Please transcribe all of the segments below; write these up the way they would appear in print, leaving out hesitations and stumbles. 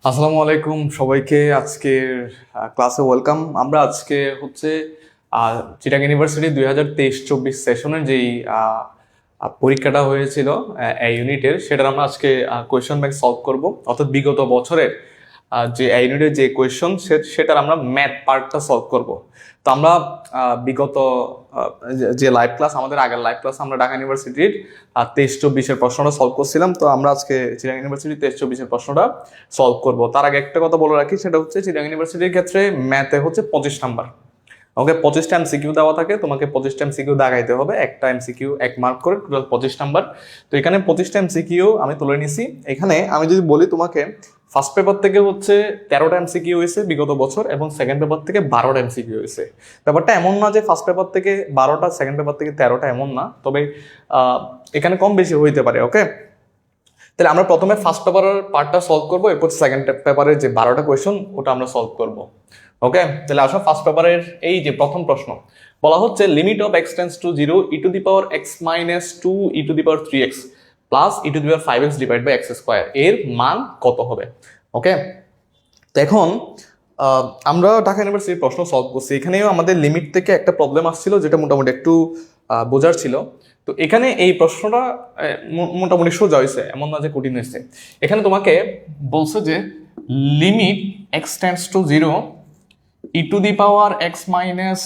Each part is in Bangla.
আসসালামু আলাইকুম সবাইকে আজকের ক্লাসে ওয়েলকাম। আমরা আজকে হচ্ছে চিটাগং ইউনিভার্সিটি 2023-24 সেশনের যেই পরীক্ষাটা হয়েছিল এই ইউনিটের, সেটার আমরা আজকে কোয়েশ্চন ব্যাংক সলভ করব। অর্থাৎ বিগত বছরের যে এই ইউনিটের যে কোয়েশ্চন সেটার আমরা ম্যাথ পার্টটা সলভ করব। তো আমরা বিগত যে লাইভ ক্লাস, আমাদের আগের লাইভ ক্লাস আমরা ঢাকা ইউনিভার্সিটির 23-24-এর প্রশ্নটা সলভ করছিলাম। তো আমরা আজকে চিটাগং ইউনিভার্সিটি 23-24-এর প্রশ্নটা সলভ করব। তার আগে একটা কথা বলে রাখি, সেটা হচ্ছে চিটাগং ইউনিভার্সিটির ক্ষেত্রে ম্যাথে হচ্ছে 25 নাম্বার। ওকে, 25টা এমসিকিউ দেওয়া থাকে, তোমাকে 25টা এমসিকিউ দাগাইতে হবে, একটা এমসিকিউ 1 মার্ক করে, টোটাল 25 নাম্বার। তো এখানে 25টা এমসিকিউ আমি তুলে নিছি। এখানে আমি যদি বলি তোমাকে, ফার্স্ট পেপার থেকে হচ্ছে 13টা এমসিকিউ হয়েছে বিগত বছর, এবং সেকেন্ড পেপার থেকে 12টা এমসিকিউ হয়েছে। ব্যাপারটা এমন না যে ফার্স্ট পেপার থেকে 12টা, সেকেন্ড পেপার থেকে 13টা, এমন না, তবে এখানে কম বেশি হইতে পারে। ওকে, তাহলে আমরা প্রথমে ফার্স্ট পেপারের পার্টটা সলভ করবো, এরপর সেকেন্ড পেপারের যে 12টা কোয়েশ্চন ওটা আমরা সলভ করব। ওকে, তাহলে আসো ফার্স্ট পেপারের এই যে প্রথম প্রশ্ন বলা হচ্ছে, limit of x tends to 0 e to the power x minus 2 e to the power 3x plus e to the power 5x divide by x square এর মান কত হবে। ওকে, তো এখন আমরা ঢাকা ইউনিভার্সিটির প্রশ্ন সলভ করছি। এখানেও আমাদের লিমিট থেকে একটা প্রবলেম আসছিল, যেটা মোটামুটি একটু বোঝার ছিল। তো এখানে এই প্রশ্নটা মোটামুটি সোজা হয়েছে, এমন না যে কঠিন হয়েছে। এখানে তোমাকে বলছে যে limit x tends to 0 e to the power x minus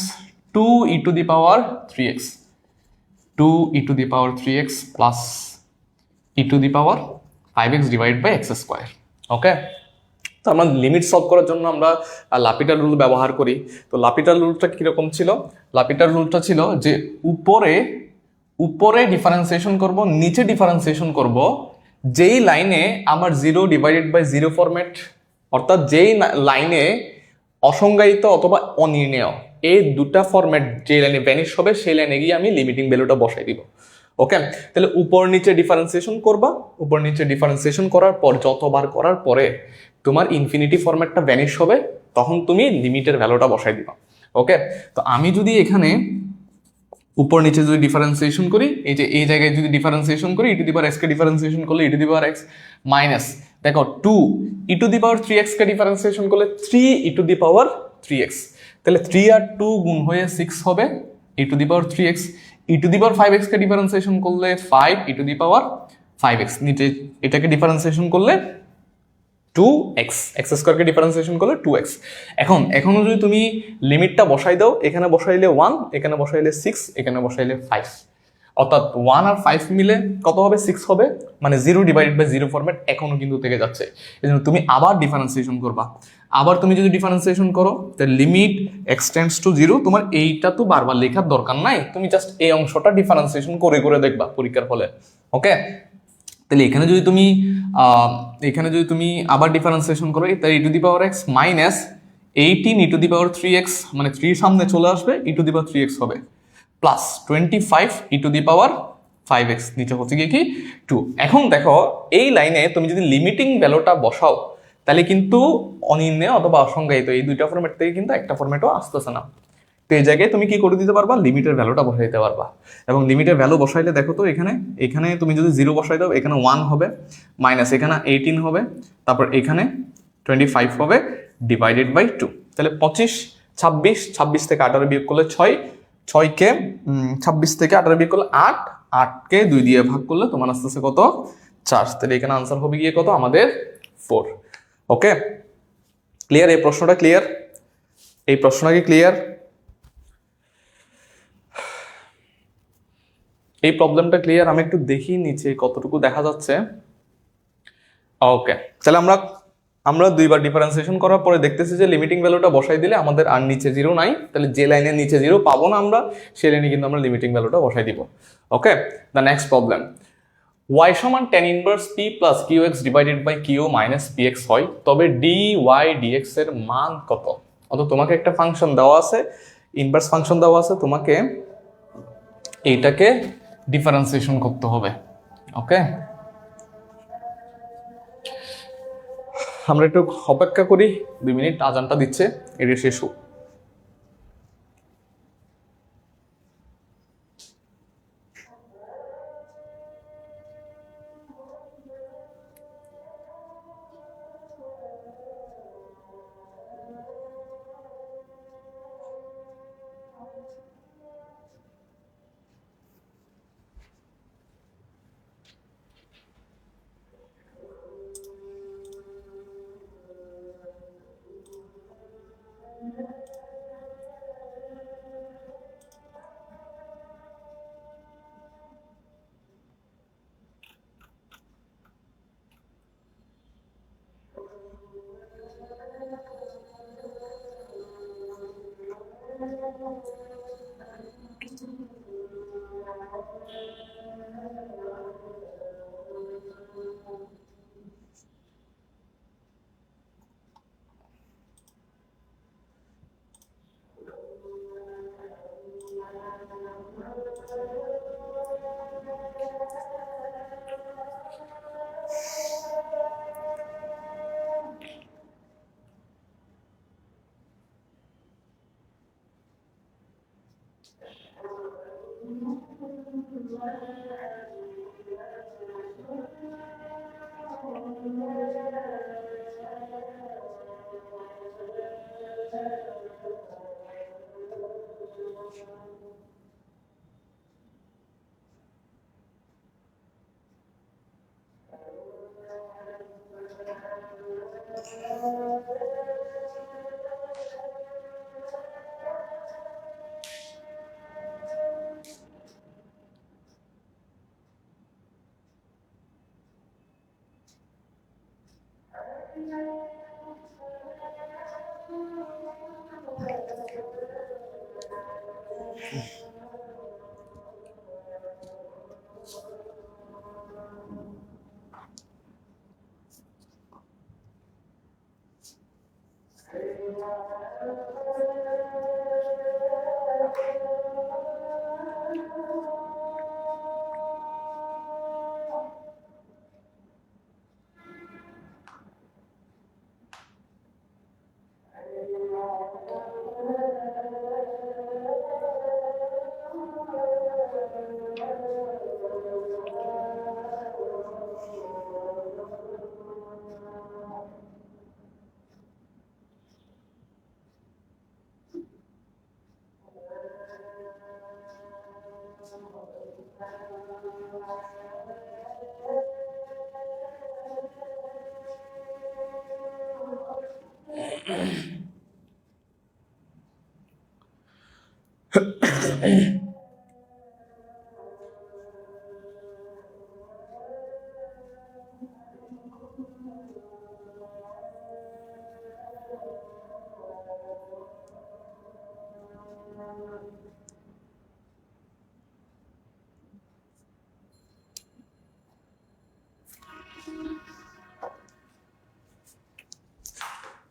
2 e to the power 3x, 2 e to the power 3x plus e to the power 5x divide by x square. Okay, তো আমরা লিমিট সলভ করার জন্য আমরা লাপিটার রুল ব্যবহার করি। তো লাপিটার রুলটা কিরকম ছিল? লাপিটার রুলটা ছিল যে উপরে উপরে ডিফারেন্সিয়েশন করব, নিচে ডিফারেন্সিয়েশন করব যেই লাইনে আমার 0 ডিভাইডেড বাই 0 ফরম্যাট, অর্থাৎ যেই লাইনে অসংজ্ঞায়িত অথবা অনির্ণেয়, এই দুটা ফরম্যাট যে লাইনে ভ্যানিশ হবে সেই লাইনে গিয়ে আমি লিমিটিং ভ্যালুটা বসাই দিব। ওকে, তাহলে উপর নিচে ডিফারেন্সিয়েশন করবা, উপর নিচে ডিফারেন্সিয়েশন করার পর যতবার করার পরে তোমার ইনফিনিটি ফরম্যাটটা ভ্যানিশ হবে, তখন তুমি লিমিটের ভ্যালুটা বসাই দিবা। ওকে, তো আমি যদি এখানে উপর নিচে যদি ডিফারেন্সিয়েশন করি, এই যে এই জায়গায় যদি ডিফারেন্সিয়েশন করি, e to the power x কে ডিফারেন্সিয়েশন করলে e to the power x minus, দেখো 2 e to the power 3x K differentiation করলে 3 ই টু দি পাওয়ার 3x, তাহলে 3 আর 2 গুণ হয়ে 6 হবে e to the power 3x। E to the power 5x কে ডিফারেন্সিয়েশন করলে 5 ই টু দি পাওয়ার 5x, নিচে এটাকে ডিফারেন্সিয়েশন করলে 2x, এক্স স্কোয়ারকে ডিফারেন্সিয়েশন করলে 2x। এখনো যদি তুমি লিমিটটা বসাই দাও, এখানে বসাইলে 1, এখানে বসাইলে 6, এখানে বসাইলে 5, অর্থাৎ 1 আর 5 মিলে কত হবে? 6 হবে। মানে 0 ডিভাইডেড বাই 0 ফরম্যাট এখনো কিন্তু থেকে যাচ্ছে। এই জন্য তুমি আবার ডিফারেন্সিয়েশন করবা। আবার তুমি যদি ডিফারেন্সিয়েশন করো, তাহলে লিমিট এক্স টেন্ডস টু 0, তোমার এইটা তো বারবার লেখার দরকার নাই, তুমি জাস্ট এই অংশটা ডিফারেন্সিয়েশন করে করে দেখবা পরীক্ষার ফলে। ওকে, তাহলে এখানে যদি তুমি আবার ডিফারেন্সিয়েশন করো, তাহলে e to the power x minus 18 e to the power 3x, মানে 3 সামনে চলে আসবে, ই টু দি পাওয়ার 3x হবে, plus 25 E to the power 5x, নিচে হচ্ছে কি 2। এখন দেখো এই লাইনে তুমি যদি লিমিটিং ভ্যালুটা বসাও, তাহলে কিন্তু অনির্ণেয় অথবা অসংজ্ঞায়িত এই দুইটা ফরম্যাট থেকে কিন্তু একটা ফরম্যাটও আসতেছে না। তো এই জায়গায় তুমি কি করে দিতে পারবা? লিমিটের ভ্যালুটা বসাই দিতে পারবা। এবং লিমিটের ভ্যালু বসাইলে দেখো তো এখানে এখানে তুমি যদি 0 বসাই দাও, এখানে 1 হবে, মাইনাস এখানে 18 হবে, তারপর এখানে 25 হবে ডিভাইডেড বাই 2। তাহলে 25, 26, 26 থেকে 18 বিয়োগ করলে 6, 6কে 26 থেকে 18 বিয়োগ করলে 8, 8কে 2 দিয়ে ভাগ করলে তোমার আসতেছে কত? 4। তাহলে এখানে আনসার হবে গিয়ে কত? আমাদের 4। ওকে, ক্লিয়ার? এই প্রশ্নটা ক্লিয়ার? এই প্রশ্নটা কি ক্লিয়ার? এই প্রবলেমটা ক্লিয়ার? আমি একটু দেখি নিচে কতটুকু দেখা যাচ্ছে। ওকে, তাহলে আমরা দুইবার ডিফারেন্সিয়েশন করার পরে দেখতেছি যে লিমিটিং ভ্যালুটা বসাই দিলে আমাদের আর নিচে 0 নাই, তাহলে যে লাইনের নিচে 0 পাবো না আমরা, সেই লাইনে কিন্তু আমরা লিমিটিং ভ্যালুটা বসাই দিব। Okay, the next problem, y সমান tan inverse p plus qx divided by q minus px হয়, তবে dy dx এর মান কত? অর্থাৎ তোমাকে একটা ফাংশন দেওয়া আছে, ইনভার্স ফাংশন দেওয়া আছে, তোমাকে এইটাকে ডিফারেন্সিয়েশন করতে হবে। ওকে, আমরা একটু অপেক্ষা করি, 2 মিনিট, আজানটা দিচ্ছে, এটা শেষ হোক।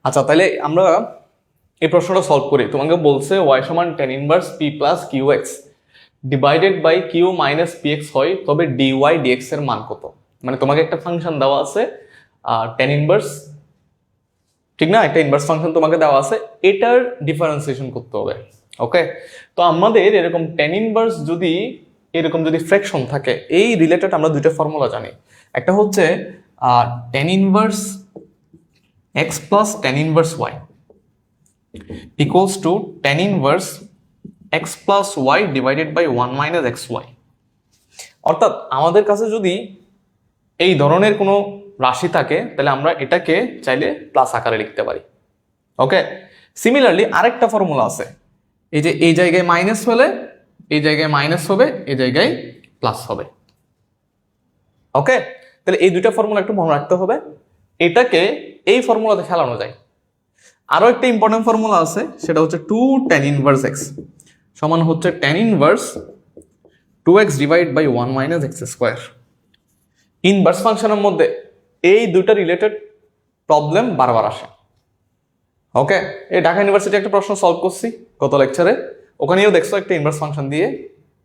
আচ্ছা, তাহলে আমরা এই প্রশ্নটা সলভ করি। তোমাকে বলছে y সমান tan inverse p plus qx divided by q minus px হয়, তবে dy dx এর মান কত? মানে তোমাকে একটা ফাংশন দেওয়া আছে tan ইনভার্স, ঠিক না, একটা ইনভার্স ফাংশন তোমাকে দেওয়া আছে, এটার ডিফারেন্সিয়েশন করতে হবে। ওকে, তো আমাদের এরকম tan ইনভার্স যদি এরকম যদি ফ্র্যাকশন থাকে, এই রিলেটেড আমরা দুইটা ফর্মুলা জানি। একটা হচ্ছে tan inverse x plus tan inverse y equals to tan inverse x plus y divided by 1 minus xy। অর্থাৎ আমাদের কাছে যদি এই ধরনের কোনো রাশি থাকে, তাহলে আমরা এটাকে চাইলে প্লাস আকারে লিখতে পারি। ওকে, সিমিলারলি আরেকটা ফর্মুলা আছে, এই যে এই জায়গায় মাইনাস হলে এই জায়গায় মাইনাস হবে, এই জায়গায় প্লাস হবে। ওকে, তাহলে এই দুইটা ফর্মুলা একটু মনে রাখতে হবে, এটাকে এই ফর্মুলাতে ফেলানো যায়। আরো একটা ইম্পর্টেন্ট ফর্মুলা আছে, সেটা হচ্ছে 2 tan inverse x সমান হচ্ছে tan inverse 2x divide by 1 minus x square. Inverse ফাংশনের মধ্যে এই দুইটা রিলেটেড প্রবলেম বারবার আসে। ওকে, এই ঢাকা ইউনিভার্সিটি একটা প্রশ্ন সলভ করছি গত লেকচারে, ওখানেও দেখছো একটা ইনভার্স ফাংশন দিয়ে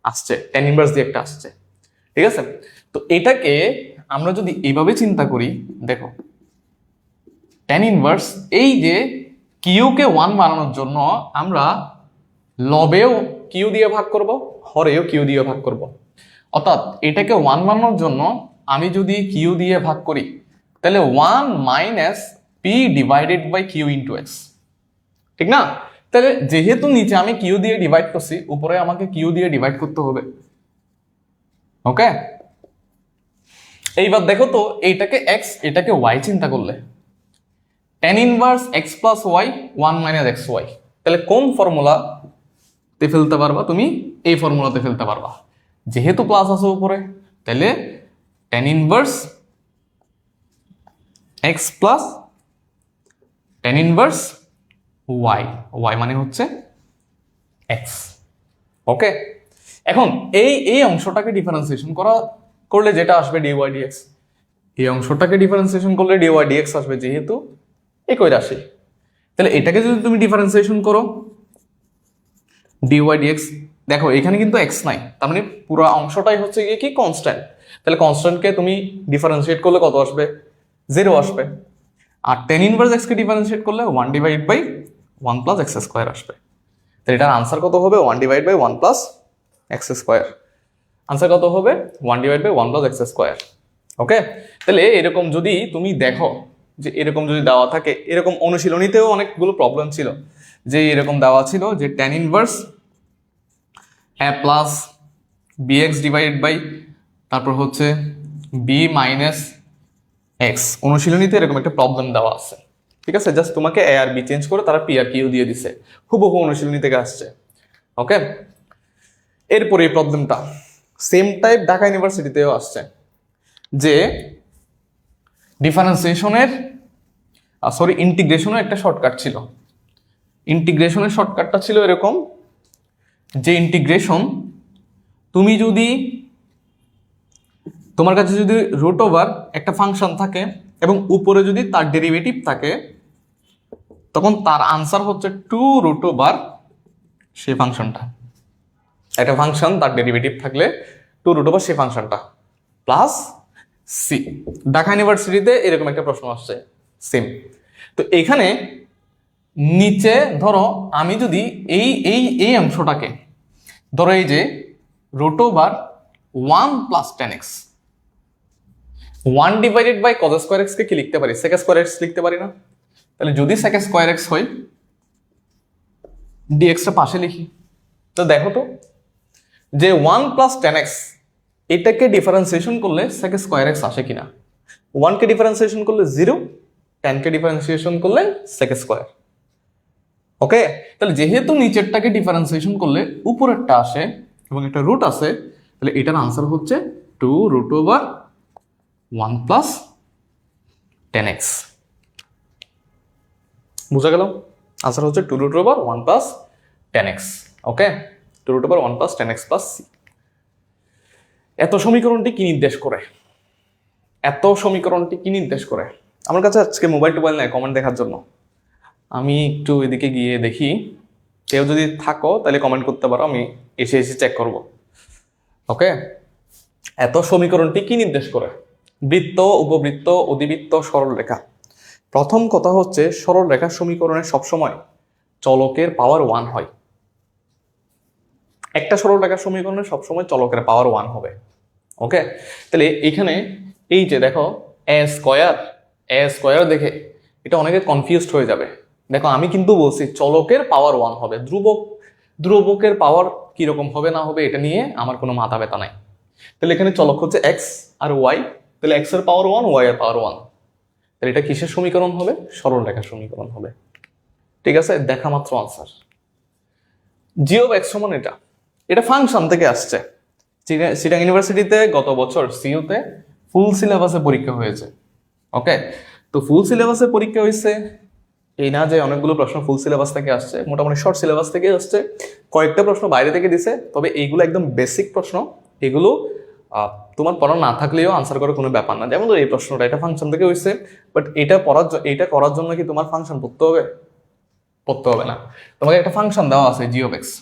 আসছে, tan ইনভার্স দিয়ে একটা আসছে। ঠিক আছে, তো এটাকে আমরা যদি এইভাবে চিন্তা করি, দেখো tan ইনভার্স, এই যে কিউ কে 1 বানানোর জন্য আমরা লবেও কিউ দিয়ে ভাগ করব, হরেও কিউ দিয়ে ভাগ করব। অর্থাৎ এটাকে 1 বানানোর জন্য আমি যদি কিউ দিয়ে ভাগ করি, তাহলে 1 minus p divided by q into x, ঠিক না? তাহলে যেহেতু নিচে আমি কিউ দিয়ে ডিভাইড করছি, উপরে আমাকে কিউ দিয়ে ডিভাইড করতে হবে। ওকে, এইবার দেখো তো, এইটাকে এক্স এটাকে ওয়াই চিন্তা করলে tan inverse x plus y 1 minus x y, তাহলে কোন ফর্মুলাতে ফেলতে পারবা? তুমি এই ফর্মুলাতে ফেলতে পারবা। যেহেতু প্লাস আছে উপরে, তাহলে tan inverse x plus tan inverse y, y মানে হচ্ছে x। ওকে, এখন এই অংশটাকে ডিফারেন্সিয়েশন করলে যেটা আসবে dy dx, এই অংশটাকে ডিফারেন্সিয়েশন করলে dy dx আসবে, যেহেতু একই রাশি। তাহলে এটাকে যদি তুমি ডিফারেন্সিয়েশন করো dy dx, দেখো এখানে কিন্তু x নাই, তার মানে পুরো অংশটাই হচ্ছে গিয়ে কি কনস্ট্যান্ট। তাহলে কনস্ট্যান্টকে তুমি ডিফারেন্সিয়েট করলে কত আসবে? 0 আসবে। আর tan ইনভার্স x কে ডিফারেন্সিয়েট করলে 1 divide by 1 plus x square আসবে। তাহলে এটার আনসার কত হবে 1 divide by 1 plus x square. Answer কত হবে 1 divide by 1 plus x square. Okay, তাহলে এরকম যদি তুমি দেখো যে এরকম যদি দেওয়া থাকে, এরকম অনুশীলনীতেও অনেকগুলো প্রবলেম ছিল যে এরকম দেওয়া ছিল যে tan inverse a plus bx divide by তারপর হচ্ছে b মাইনাস এক্স। অনুশীলনীতে এরকম একটা প্রবলেম দেওয়া আছে, ঠিক আছে? জাস্ট তোমাকে এ আর বি চেঞ্জ করে তারা পি আর কিউ দিয়ে দিছে, হুবহু অনুশীলনী থেকে আসছে। ওকে, এরপরে এই প্রবলেমটা সেম টাইপ ঢাকা ইউনিভার্সিটিতেও আসছে যে ডিফারেন্সিয়েশনের ইন্টিগ্রেশনের একটা শর্টকাট ছিল। ইন্টিগ্রেশনের শর্টকাটটা ছিল এরকম যে ইন্টিগ্রেশন তুমি যদি তোমার কাছে যদি রুট ওভার একটা ফাংশন থাকে এবং উপরে যদি তার ডেরিভেটিভ থাকে, তখন তার আনসার হচ্ছে 2 রুট ওভার সেই ফাংশনটা। একটা ফাংশন তার ডেরিভেটিভ থাকলে 2 রুট ওভার সেই ফাংশনটা প্লাস সি। ঢাকা ইউনিভার্সিটিতে এরকম একটা প্রশ্ন আসছে সেম। তো এখানে নিচে ধরো আমি যদি এই এই এই অংশটাকে ধরো এই যে root over 1 plus 10x 1 divided by cos square x কে কি লিখতে পারি? sec স্কয়ার x লিখতে পারি না? তাহলে যদি sec স্কয়ার x হয় dx টা পাশে লিখি, তো দেখো তো যে 1 প্লাস 10x এটাকে ডিফারেন্সিয়েশন করলে sec স্কয়ার x আসে কিনা। 1 কে ডিফারেন্সিয়েশন করলে 0, 10 কে ডিফারেন্সিয়েশন করলে sec স্কয়ার। ওকে, তাহলে যেহেতু নিচেরটাকে ডিফারেন্সিয়েশন করলে উপরেরটা আসে এবং একটা রুট আছে, তাহলে এটার আনসার হচ্ছে 2 রুট ওভার 1 প্লাস 10x। বুঝা গেল? আনসার হচ্ছে 2 root over 1 plus 10x। Okay, 2 root over 1 plus 10x plus c। এত সমীকরণটি কি নির্দেশ করে? এত সমীকরণটি কি নির্দেশ করে? আমার কাছে আজকে মোবাইল টোবাইল নেই কমেন্ট দেখার জন্য, আমি একটু এদিকে গিয়ে দেখি। কেউ যদি থাকো তাহলে কমেন্ট করতে পারো, আমি এসে এসে চেক করব। ওকে, এত সমীকরণটি কি নির্দেশ করে? বৃত্ত, উপবৃত্ত, অধিবৃত্ত, সরলরেখা। প্রথম কথা হচ্ছে সরলরেখার সমীকরণে সবসময় চলকের পাওয়ার 1 হয়। একটা সরলরেখার সমীকরণে সবসময় চলকের পাওয়ার 1 হবে। ওকে, তাহলে এখানে এই যে দেখো এ স্কয়ার দেখে এটা অনেকে কনফিউজড হয়ে যাবে। দেখো আমি কিন্তু বলছি চলকের পাওয়ার 1 হবে, ধ্রুবকের পাওয়ার কিরকম হবে না হবে এটা নিয়ে আমার কোনো মাথা ব্যথা নাই। তাহলে এখানে চলক হচ্ছে এক্স আর ওয়াই, তাহলে এক্স এর পাওয়ার 1, ওয়াই এর পাওয়ার 1, তাহলে এটা কিসের সমীকরণ হবে? সরলরেখার সমীকরণ হবে। ঠিক আছে, দেখা মাত্র আনসার। জি অফ এক্স সমান এটা ফাংশন থেকে আসছে। চিটাগাং ইউনিভার্সিটিতে গত বছর সিইউতে ফুল সিলেবাসে পরীক্ষা হয়েছে। ওকে, তো ফুল সিলেবাসে পরীক্ষা হয়েছে এই না যে অনেকগুলো প্রশ্ন ফুল সিলেবাস থেকে আসছে, মোটামুটি শর্ট সিলেবাস থেকে আসছে, কয়েকটা প্রশ্ন বাইরে থেকে দিছে। তবে এইগুলো একদম বেসিক প্রশ্ন, এগুলো তোমার পড়া না থাকলেও আনসার করার কোনো ব্যাপার না। যেমন এই প্রশ্নটা এটা ফাংশন থেকে হয়েছে, বাট এটা করার জন্য কি তোমার ফাংশন পড়তে হবে? পড়তে হবে না। তোমাকে একটা ফাংশন দেওয়া আছে g of x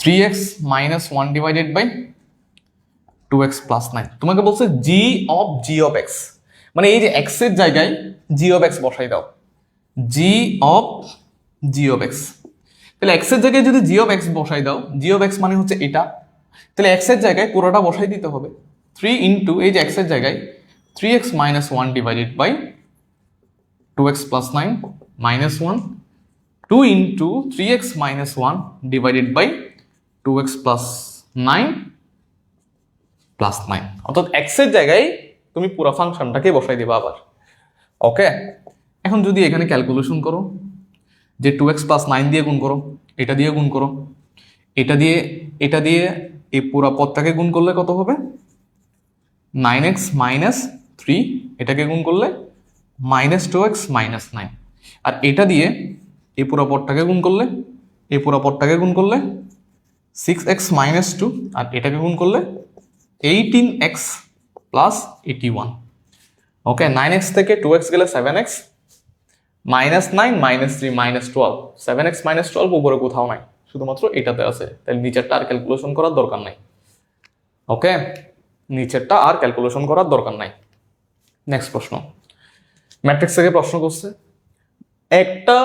3x minus 1 divided by 2x plus 9। তোমাকে বলছে জি অফ এক্স, মানে এই যে এক্স এর জায়গায় জি অফ এক্স বসাই দাও, জি অফ এক্স। তাহলে এক্স এর জায়গায় যদি জি অফ এক্স বসাই দাও, জি অফ এক্স মানে হচ্ছে এটা, তাহলে এক্স এর জায়গায় পুরোটা বসাই দিতে হবে 3 ইন্টু এই যে এক্স এর জায়গায় 3x minus 1 divided by 2x plus 9 minus 1, 2 into 3x minus 1 divided by 2x plus 9 plus 9। অর্থাৎ এক্স এর জায়গায় তুমি পুরো ফাংশনটাকে বসাই দিবা আবার। ওকে, এখন যদি এখানে ক্যালকুলেশন করো যে 2x প্লাস 9 দিয়ে গুণ করো, এটা দিয়ে গুণ করো, এটা দিয়ে এই পুরো পদটাকে গুণ করলে কত হবে? 9x মাইনাস 3, এটাকে গুণ করলে মাইনাস 2x মাইনাস 9, আর এটা দিয়ে এই পুরো পদটাকে গুণ করলে 6x মাইনাস 2, আর এটাকে গুণ করলে 18x প্লাস 81। ওকে, 9x থেকে 2x গেলে 7x, minus 9 minus 3 minus 12, 7x minus 12 উপরে কোথাও নাই, শুধুমাত্র এটাতে আছে। তাহলে নিচেরটা আর ক্যালকুলেশন করার দরকার নাই। ওকে, নিচেরটা আর ক্যালকুলেশন করার দরকার নাই। নেক্সট প্রশ্ন, ম্যাট্রিক্স থেকে প্রশ্ন করছে, একটা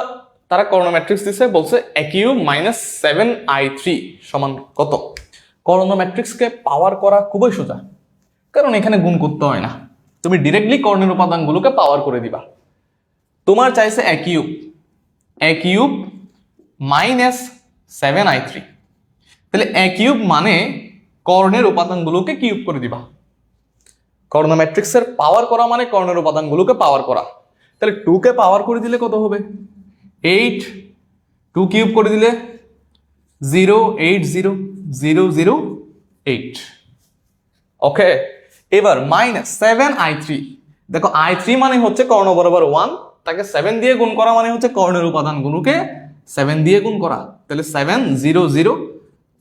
তারা কর্ণ ম্যাট্রিক্স দিছে, বলছে a কিউব মাইনাস 7i3 সমান কত? কর্ণ ম্যাট্রিক্সকে পাওয়ার করা খুবই সোজা, কারণ এখানে গুণ করতে হয় না, তুমি ডিরেক্টলি কর্ণের উপাদানগুলোকে পাওয়ার করে দিবা। তোমার চাইছে a কিউব মাইনাস 7i3, তাহলে a কিউব মানে কর্ণের উপাদানগুলোকে কিউব করে দিবা। কর্ণ ম্যাট্রিক্সের পাওয়ার করা মানে কর্ণের উপাদানগুলোকে পাওয়ার করা। তাহলে 2 কে পাওয়ার করে দিলে কত হবে? 8, 2 কিউব করে দিলে 0, 8, 0, 0, 0, 8। ওকে, এবার মাইনাস 7i3, দেখো i3 মানে হচ্ছে কর্ণ বরাবর 1, তাকে 7 দিয়ে গুণ করা মানে হচ্ছে কর্ণের উপাদানগুলোকে 7 দিয়ে গুণ করা। তাহলে 7, 0, 0,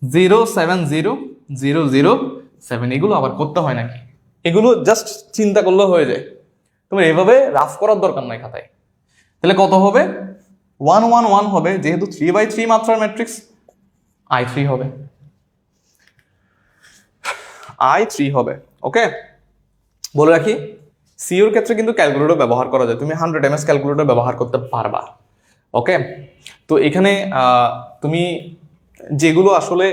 0, 7, 0, 0, 0, 7, এগুলো আবার করতে হয় নাকি? এগুলো জাস্ট চিন্তা করলে হয়ে যায়, তোমার এভাবে রাফ করার দরকার নাই খাতায়। তাহলে কত হবে? 1, 1, 1 হবে, যেহেতু 3/3 মাত্রার ম্যাট্রিক্স, i3 হবে, i3 হবে। ওকে, বলে রাখি সিওর ক্ষেত্রে কিন্তু ক্যালকুলেটর ব্যবহার করা যায়, তুমি 100 ms ক্যালকুলেটর ব্যবহার করতে পারবা। ওকে, তো এখানে তুমি যেগুলো আসলে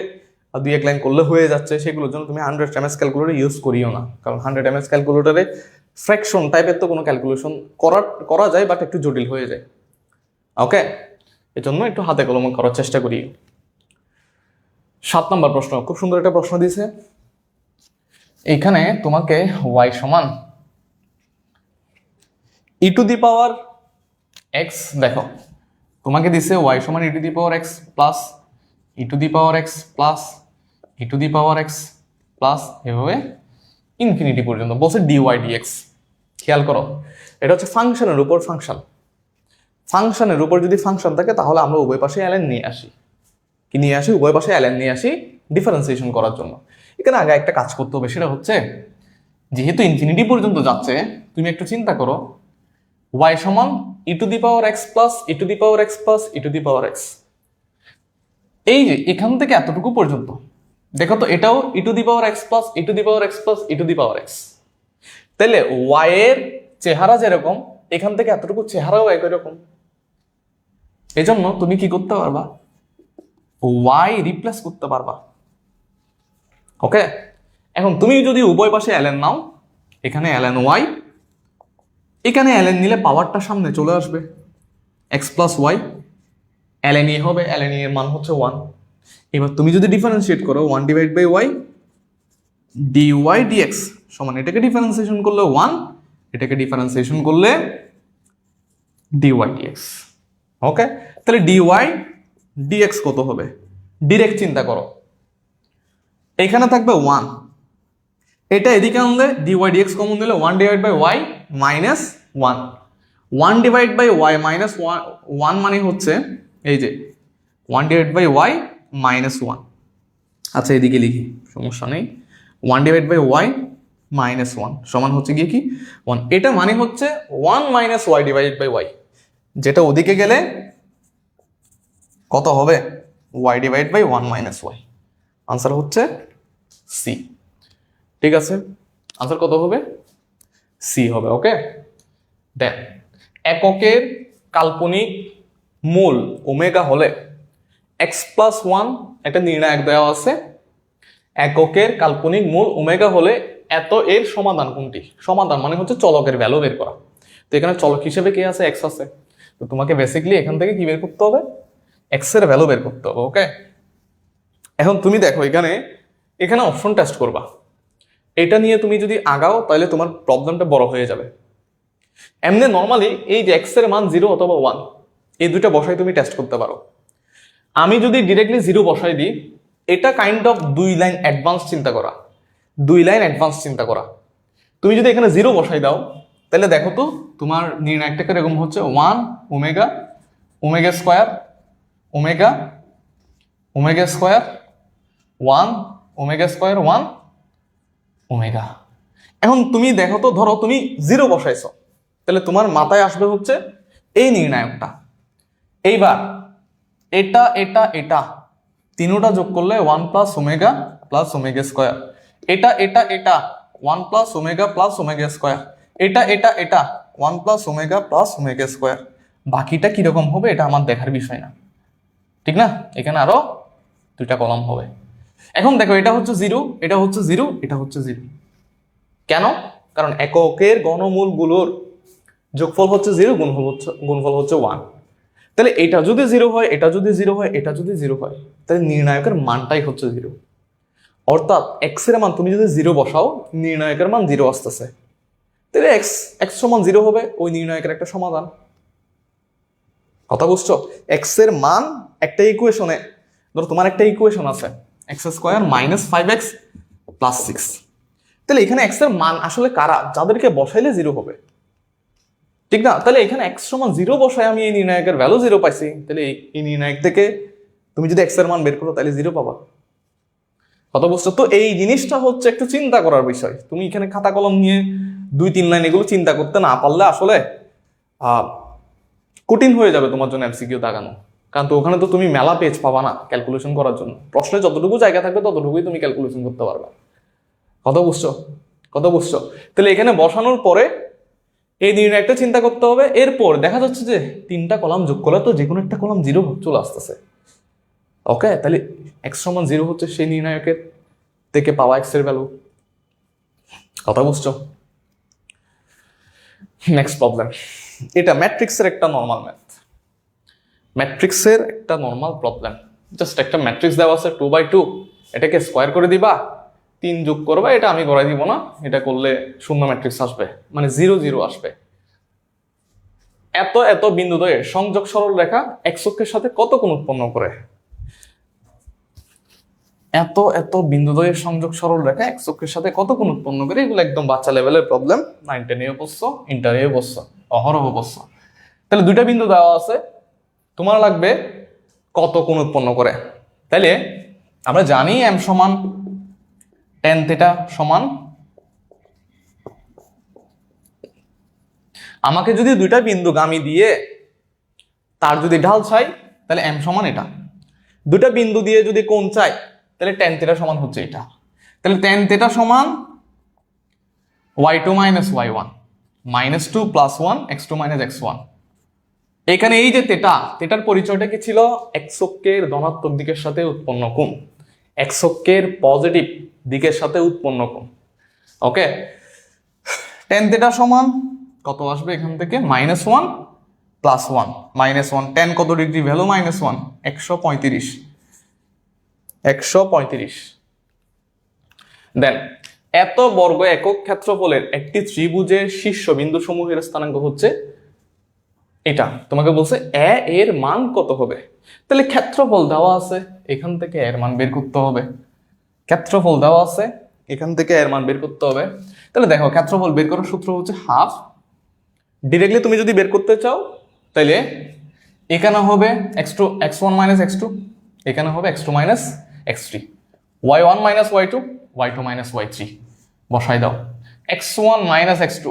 2-1 লাইন করলে হয়ে যাচ্ছে, সেগুলোর জন্য তুমি 100 ms ক্যালকুলেটর ইউজ করিও না, কারণ 100 ms ক্যালকুলেটরে ফ্র্যাকশন টাইপের তো কোনো ক্যালকুলেশন করা যায়, বাট একটু জটিল হয়ে যায়। ওকে, এজন্য একটু হাতে কলমে করার চেষ্টা করি। 7 নম্বর প্রশ্ন, খুব সুন্দর একটা প্রশ্ন দিয়েছে। এখানে তোমাকে y সমান e two the power x, দেখো তোমাকে দিছে y সমান e two the power x plus e two the power x plus e two the power x plus এভাবে ইনফিনিটি পর্যন্ত বলছে dy dx। খেয়াল করো, এটা হচ্ছে ফাংশনের উপর ফাংশন। ফাংশনের উপর যদি ফাংশন থাকে তাহলে আমরা উভয় পাশে ln নিয়ে আসি। কি নিয়ে আসি? উভয় পাশে ln নিয়ে আসি ডিফারেন্সিয়েশন করার জন্য। এখানে আগে একটা কাজ করতে হবে, সেটা হচ্ছে যেহেতু ইনফিনিটি পর্যন্ত যাচ্ছে, তুমি একটু চিন্তা করো y সমান e two the power x plus e two the power x plus e two the power x। এই যে এখান থেকে এতটুকু পর্যন্ত দেখো তো, এটাও e two the power x plus e two the power x plus e two the power x। তাহলে y এর চেহারা যেরকম, এখান থেকে এতটুকু চেহারাও একই রকম। এজন্য তুমি কি করতে পারবা? y রিপ্লেস করতে পারবা। ওকে, এখন তুমি যদি উভয় পাশে ln নাও, এখানে ln y, এখানে ln নিলে পাওয়ারটা সামনে চলে আসবে, x plus y ln e হবে, ln e এর মান হচ্ছে 1। এবার তুমি যদি ডিফারেন্সিয়েট করো 1 divide by y dy dx সমান, এটাকে ডিফারেন্সিয়েশন করলে 1, এটাকে ডিফারেন্সিয়েশন করলে dy dx। ওকে, তাহলে dy dx কত হবে? ডিরেক্ট চিন্তা করো, এখানে থাকবে 1, এটা এদিকে আনলে dy dx কমন দিলে 1 divide by y minus 1। 1 divide by y minus 1 মানে হচ্ছে এই যে 1 ডিভাইড বাই y মাইনাস 1। আচ্ছা, এদিকে লিখি, সমস্যা নেই। 1 ডিভাইড বাই y মাইনাস 1 সমান হচ্ছে গিয়ে কি 1। এটা মানে হচ্ছে 1 minus y divide by y, যেটা ওদিকে গেলে কত হবে? y divide by 1 minus y। Answer হচ্ছে সি। ঠিক আছে, আনসার কত হবে? সি হবে। ওকে, দেন এককের কাল্পনিক মূল ওমেগা হলে x প্লাস 1 একটা নির্ণায়ক দেওয়া আছে। এককের কাল্পনিক মূল ওমেগা হলে এত এর সমাধান কোনটি? সমাধান মানে হচ্ছে চলকের ভ্যালু বের করা। তো এখানে চলক হিসেবে কি আছে? x আছে। তো তোমাকে বেসিক্যালি এখান থেকে কি বের করতে হবে? x এর ভ্যালু বের করতে হবে। ওকে, এখন তুমি দেখো এখানে অপশন টেস্ট করবা। এটা নিয়ে তুমি যদি আগাও তাহলে তোমার প্রবলেমটা বড় হয়ে যাবে। এমনি নর্মালি এই যে x এর মান 0 অথবা 1, এই দুইটা বসাই তুমি টেস্ট করতে পারো। আমি যদি ডিরেক্টলি 0 বসাই দিই, এটা কাইন্ড অফ 2 লাইন অ্যাডভান্স চিন্তা করা। 2 লাইন অ্যাডভান্স চিন্তা করা। তুমি যদি এখানে 0 বসাই দাও, তাহলে দেখো তো তোমার নির্ণায়কটা এরকম হচ্ছে 1 omega, omega square, omega, omega square, 1 omega square, 1 omega. এখন তুমি দেখো তো, ধরো তুমি 0 বসাইছো, তাহলে তোমার মাথায় আসবে হচ্ছে এই নির্ণায়কটা। এইবার এটা এটা এটা তিনোটা যোগ করলে 1 plus omega plus omega square. এটা এটা এটা 1 plus omega plus omega square. এটা এটা এটা 1 plus omega plus omega square. বাকিটা কিরকম হবে এটা আমার দেখার বিষয় না, ঠিক না? এখানে আরো 2টা কলাম হবে। এখন দেখো এটা হচ্ছে 0, এটা হচ্ছে 0, এটা হচ্ছে 0। কেন? কারণ এককের ঘনমূলগুলোর যোগফল হচ্ছে 0, গুণফল হচ্ছে 1। তাহলে এটা যদি 0 হয়, এটা যদি 0 হয়, এটা যদি 0 হয়, তাহলে নির্ণায়কের মানটাই হচ্ছে 0। অর্থাৎ এক্স এর মান তুমি যদি 0 বসাও, নির্ণায়কের মান 0 আসতেছে। তাহলে এক্স সমান 0 হবে ওই নির্ণায়কের একটা সমাধান। কথা বুঝছো? এক্স এর মান একটা ইকুয়েশনে, ধরো তোমার একটা ইকুয়েশন আছে x² - 5x + 6। তাহলে এখানে এক্স এর মান আসলে কারা, যাদেরকে বসাইলে 0 হবে, ঠিক না? তাহলে এখানে x সমান 0 বসায় আমি এই নির্ণায়কের ভ্যালু 0 পাইছি। তাহলে এই নির্ণায়ক থেকে তুমি যদি x এর মান বের করো তাহলে 0 পাবা। কথা বুঝছো? তো এই জিনিসটা হচ্ছে একটু চিন্তা করার বিষয়। তুমি এখানে খাতা কলম নিয়ে 2-3 লাইন এগুলো চিন্তা করতে না পারলে আসলে কঠিন হয়ে যাবে তোমার জন্য এমসিকিউ দাগানো। কারণ তো ওখানে তো তুমি মেলা পেজ পাবা না ক্যালকুলেশন করার জন্য। প্রশ্নে যতটুকু জায়গা থাকবে ততটুকুই তুমি ক্যালকুলেশন করতে পারবে। কথা বুঝছো? কথা বুঝছো? তাহলে এখানে বসানোর পরে এই নির্ণায়কটা চিন্তা করতে হবে। এরপর দেখা যাচ্ছে যে 3টা কলাম যোগ করলে তো যে কোনো একটা কলাম 0 চলে আসতেছে। ওকে, তাহলে x সমান 0 হচ্ছে সেই নির্ণায়কের থেকে পাওয়া x এর ভ্যালু। কথা বুঝছো? নেক্সট প্রবলেম, এটা ম্যাট্রিক্সের একটা নর্মাল ম্যাথ, ম্যাট্রিক্সের একটা নর্মাল প্রবলেম। জাস্ট একটা ম্যাট্রিক্স দেওয়া আছে 2x2, এটাকে স্কোয়ার করে দিবা, 3 যোগ করবা। এটা আমি করাই দিব না, এটা করলে শূন্য ম্যাট্রিক্স আসবে, মানে 0 0 আসবে। এত এত বিন্দুদ্বয়ের সংযোগ সরল রেখা x অক্ষের সাথে কত কোণ উৎপন্ন করে? এত এত বিন্দুদ্বয়ের সংযোগ সরল রেখা x অক্ষের সাথে কত কোণ উৎপন্ন করে? এগুলো একদম বাচ্চা লেভেলের প্রবলেম, 9 10 পড়ছো, ইন্টারে পড়ছো, অহরহ পড়ছো। তাহলে 2টা বিন্দু দেওয়া আছে, তোমার লাগবে কত কোণ উৎপন্ন করে। তাইলে আমরা জানি m সমান tan θ সমান, আমাকে যদি 2টা বিন্দুগামী দিয়ে তার যদি ঢাল চাই তাহলে m সমান এটা। 2টা বিন্দু দিয়ে যদি কোণ চাই তাহলে tan θ সমান হচ্ছে এটা। তাহলে tan θ সমান y2 - y1 -2 + 1 x2 - x1। এখানে এই যে থেটার পরিচয়টা কি ছিল? x অক্ষের ধনাত্মক দিকের সাথে উৎপন্ন কোণ, x অক্ষের পজিটিভ দিকের সাথে উৎপন্ন কোণ। ওকে, tan θ সমান কত আসবে এখান থেকে? -1 + 1 -1। tan কত ডিগ্রি ভ্যালু? -1, 135। দেন এত বর্গ একক ক্ষেত্রফলের একটি ত্রিভুজের শীর্ষবিন্দু সমূহের স্থানাঙ্ক হচ্ছে এটা। তোমাকে বলছে এ এর মান কত হবে। তাহলে ক্ষেত্রফল দেওয়া আছে, এখান থেকে এর মান বের করতে হবে। ক্ষেত্রফল দেওয়া আছে, এখান থেকে এর মান বের করতে হবে। তাহলে দেখো ক্ষেত্রফল বের করার সূত্র হচ্ছে হাফ। ডিরেক্টলি তুমি যদি বের করতে চাও তাহলে এখানে হবে x1 - x2, এখানে হবে x2 - x3, y1 - y2, y2 - y3 বসাই দাও। x1 - x2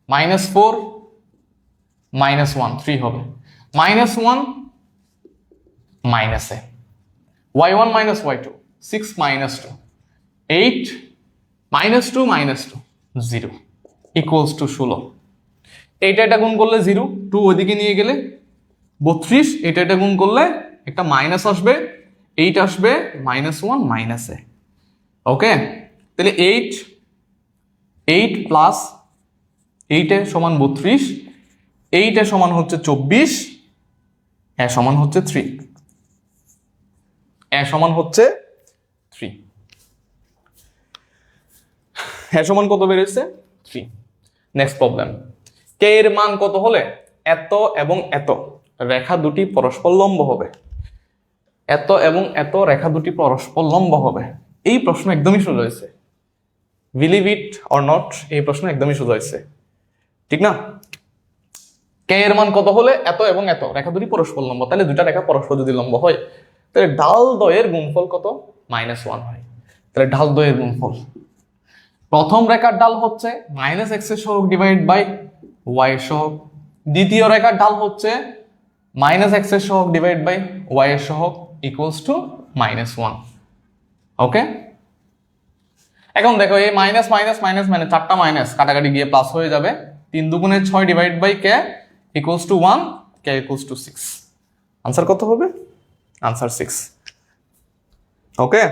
-4 -1 3 হবে, -1 -a, y1 - y2 6 - 2 8 -2 -2 0 = 16। এটা গুণ করলে 0, 2 ওইদিকে নিয়ে গেলে 32, এটা গুণ করলে একটা মাইনাস আসবে, 8 আসবে, -1 -a। ওকে, তাহলে 8 প্লাস 8 সমান 32, 8 সমান হচ্ছে 24, এ সমান হচ্ছে 3, এ সমান হচ্ছে 3, এ সমান কত বেরিয়েছে? 3। নেক্সট প্রবলেম, কে এর মান কত হলে এত এবং এত রেখা দুটি পরস্পর লম্ব হবে? এত এবং এত রেখা দুটি পরস্পর লম্ব হবে। এই প্রশ্ন একদমই সোজা হয়েছে, বিলিভ ইট অর নট, এই প্রশ্ন একদমই সোজা হয়েছে, ঠিক না? কে এর মান কত হলে এত এবং এত রেখা দুটি পরস্পর লম্ব, তাহলে 2টা রেখা পরস্পর যদি লম্ব হয় তাহলে ঢাল দ্বয়ের গুণফল কত? -1 হয়। তাহলে ঢাল দ্বয়ের গুণফল, প্রথম রেখার ঢাল হচ্ছে -x এর সহগ ডিভাইড বাই y এর সহগ, দ্বিতীয় রেখার ঢাল হচ্ছে -x এর সহগ ডিভাইড বাই y এর সহগ =-1। ওকে, এখন দেখো এই মাইনাস মাইনাস মাইনাস মানে 4টা মাইনাস কাটাকাটি গিয়ে প্লাস হয়ে যাবে। 3 2 6 divide by k = 1, k equals to 6। Answer কত হবে? আনসার 6। ওকে,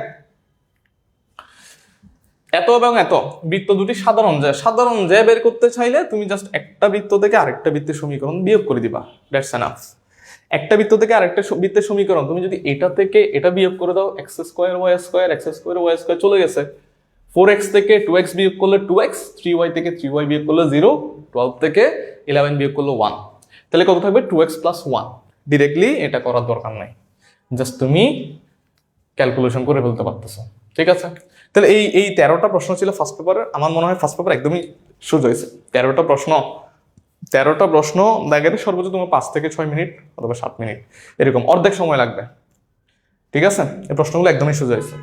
এত এবং এত বৃত্ত দুটি সাধারণ যে বের করতে চাইলে তুমি জাস্ট একটা বৃত্ত থেকে আরেকটা বৃত্তের সমীকরণ বিয়োগ করে দিবা, দ্যাটস এনাফ। একটা বৃত্ত থেকে আরেকটা বৃত্তের সমীকরণ তুমি যদি এটা থেকে এটা বিয়োগ করে দাও, x স্কয়ার y স্কয়ার চলে গেছে। 4x থেকে 2x বিয়োগ করলে 2x, 3y থেকে 3y বিয়োগ করলে 0, 12 থেকে 11 বিয়োগ করলে 1, তাহলে কত থাকবে? 2x plus 1। ডিরেক্টলি এটা করার দরকার নাই, জাস্ট তুমি ক্যালকুলেশন করে ফেলতে পারতেছো, ঠিক আছে? তাহলে এই 13টা প্রশ্ন ছিল ফার্স্ট পেপারের। আমার মনে হয় ফার্স্ট পেপার একদমই সোজা হয়েছে। 13টা প্রশ্ন দেখাতে সর্বোচ্চ তোমার 5 থেকে 6 মিনিট অথবা 7 মিনিট এরকম অর্ধেক সময় লাগবে, ঠিক আছে? এই প্রশ্নগুলো একদমই সোজা হয়েছে।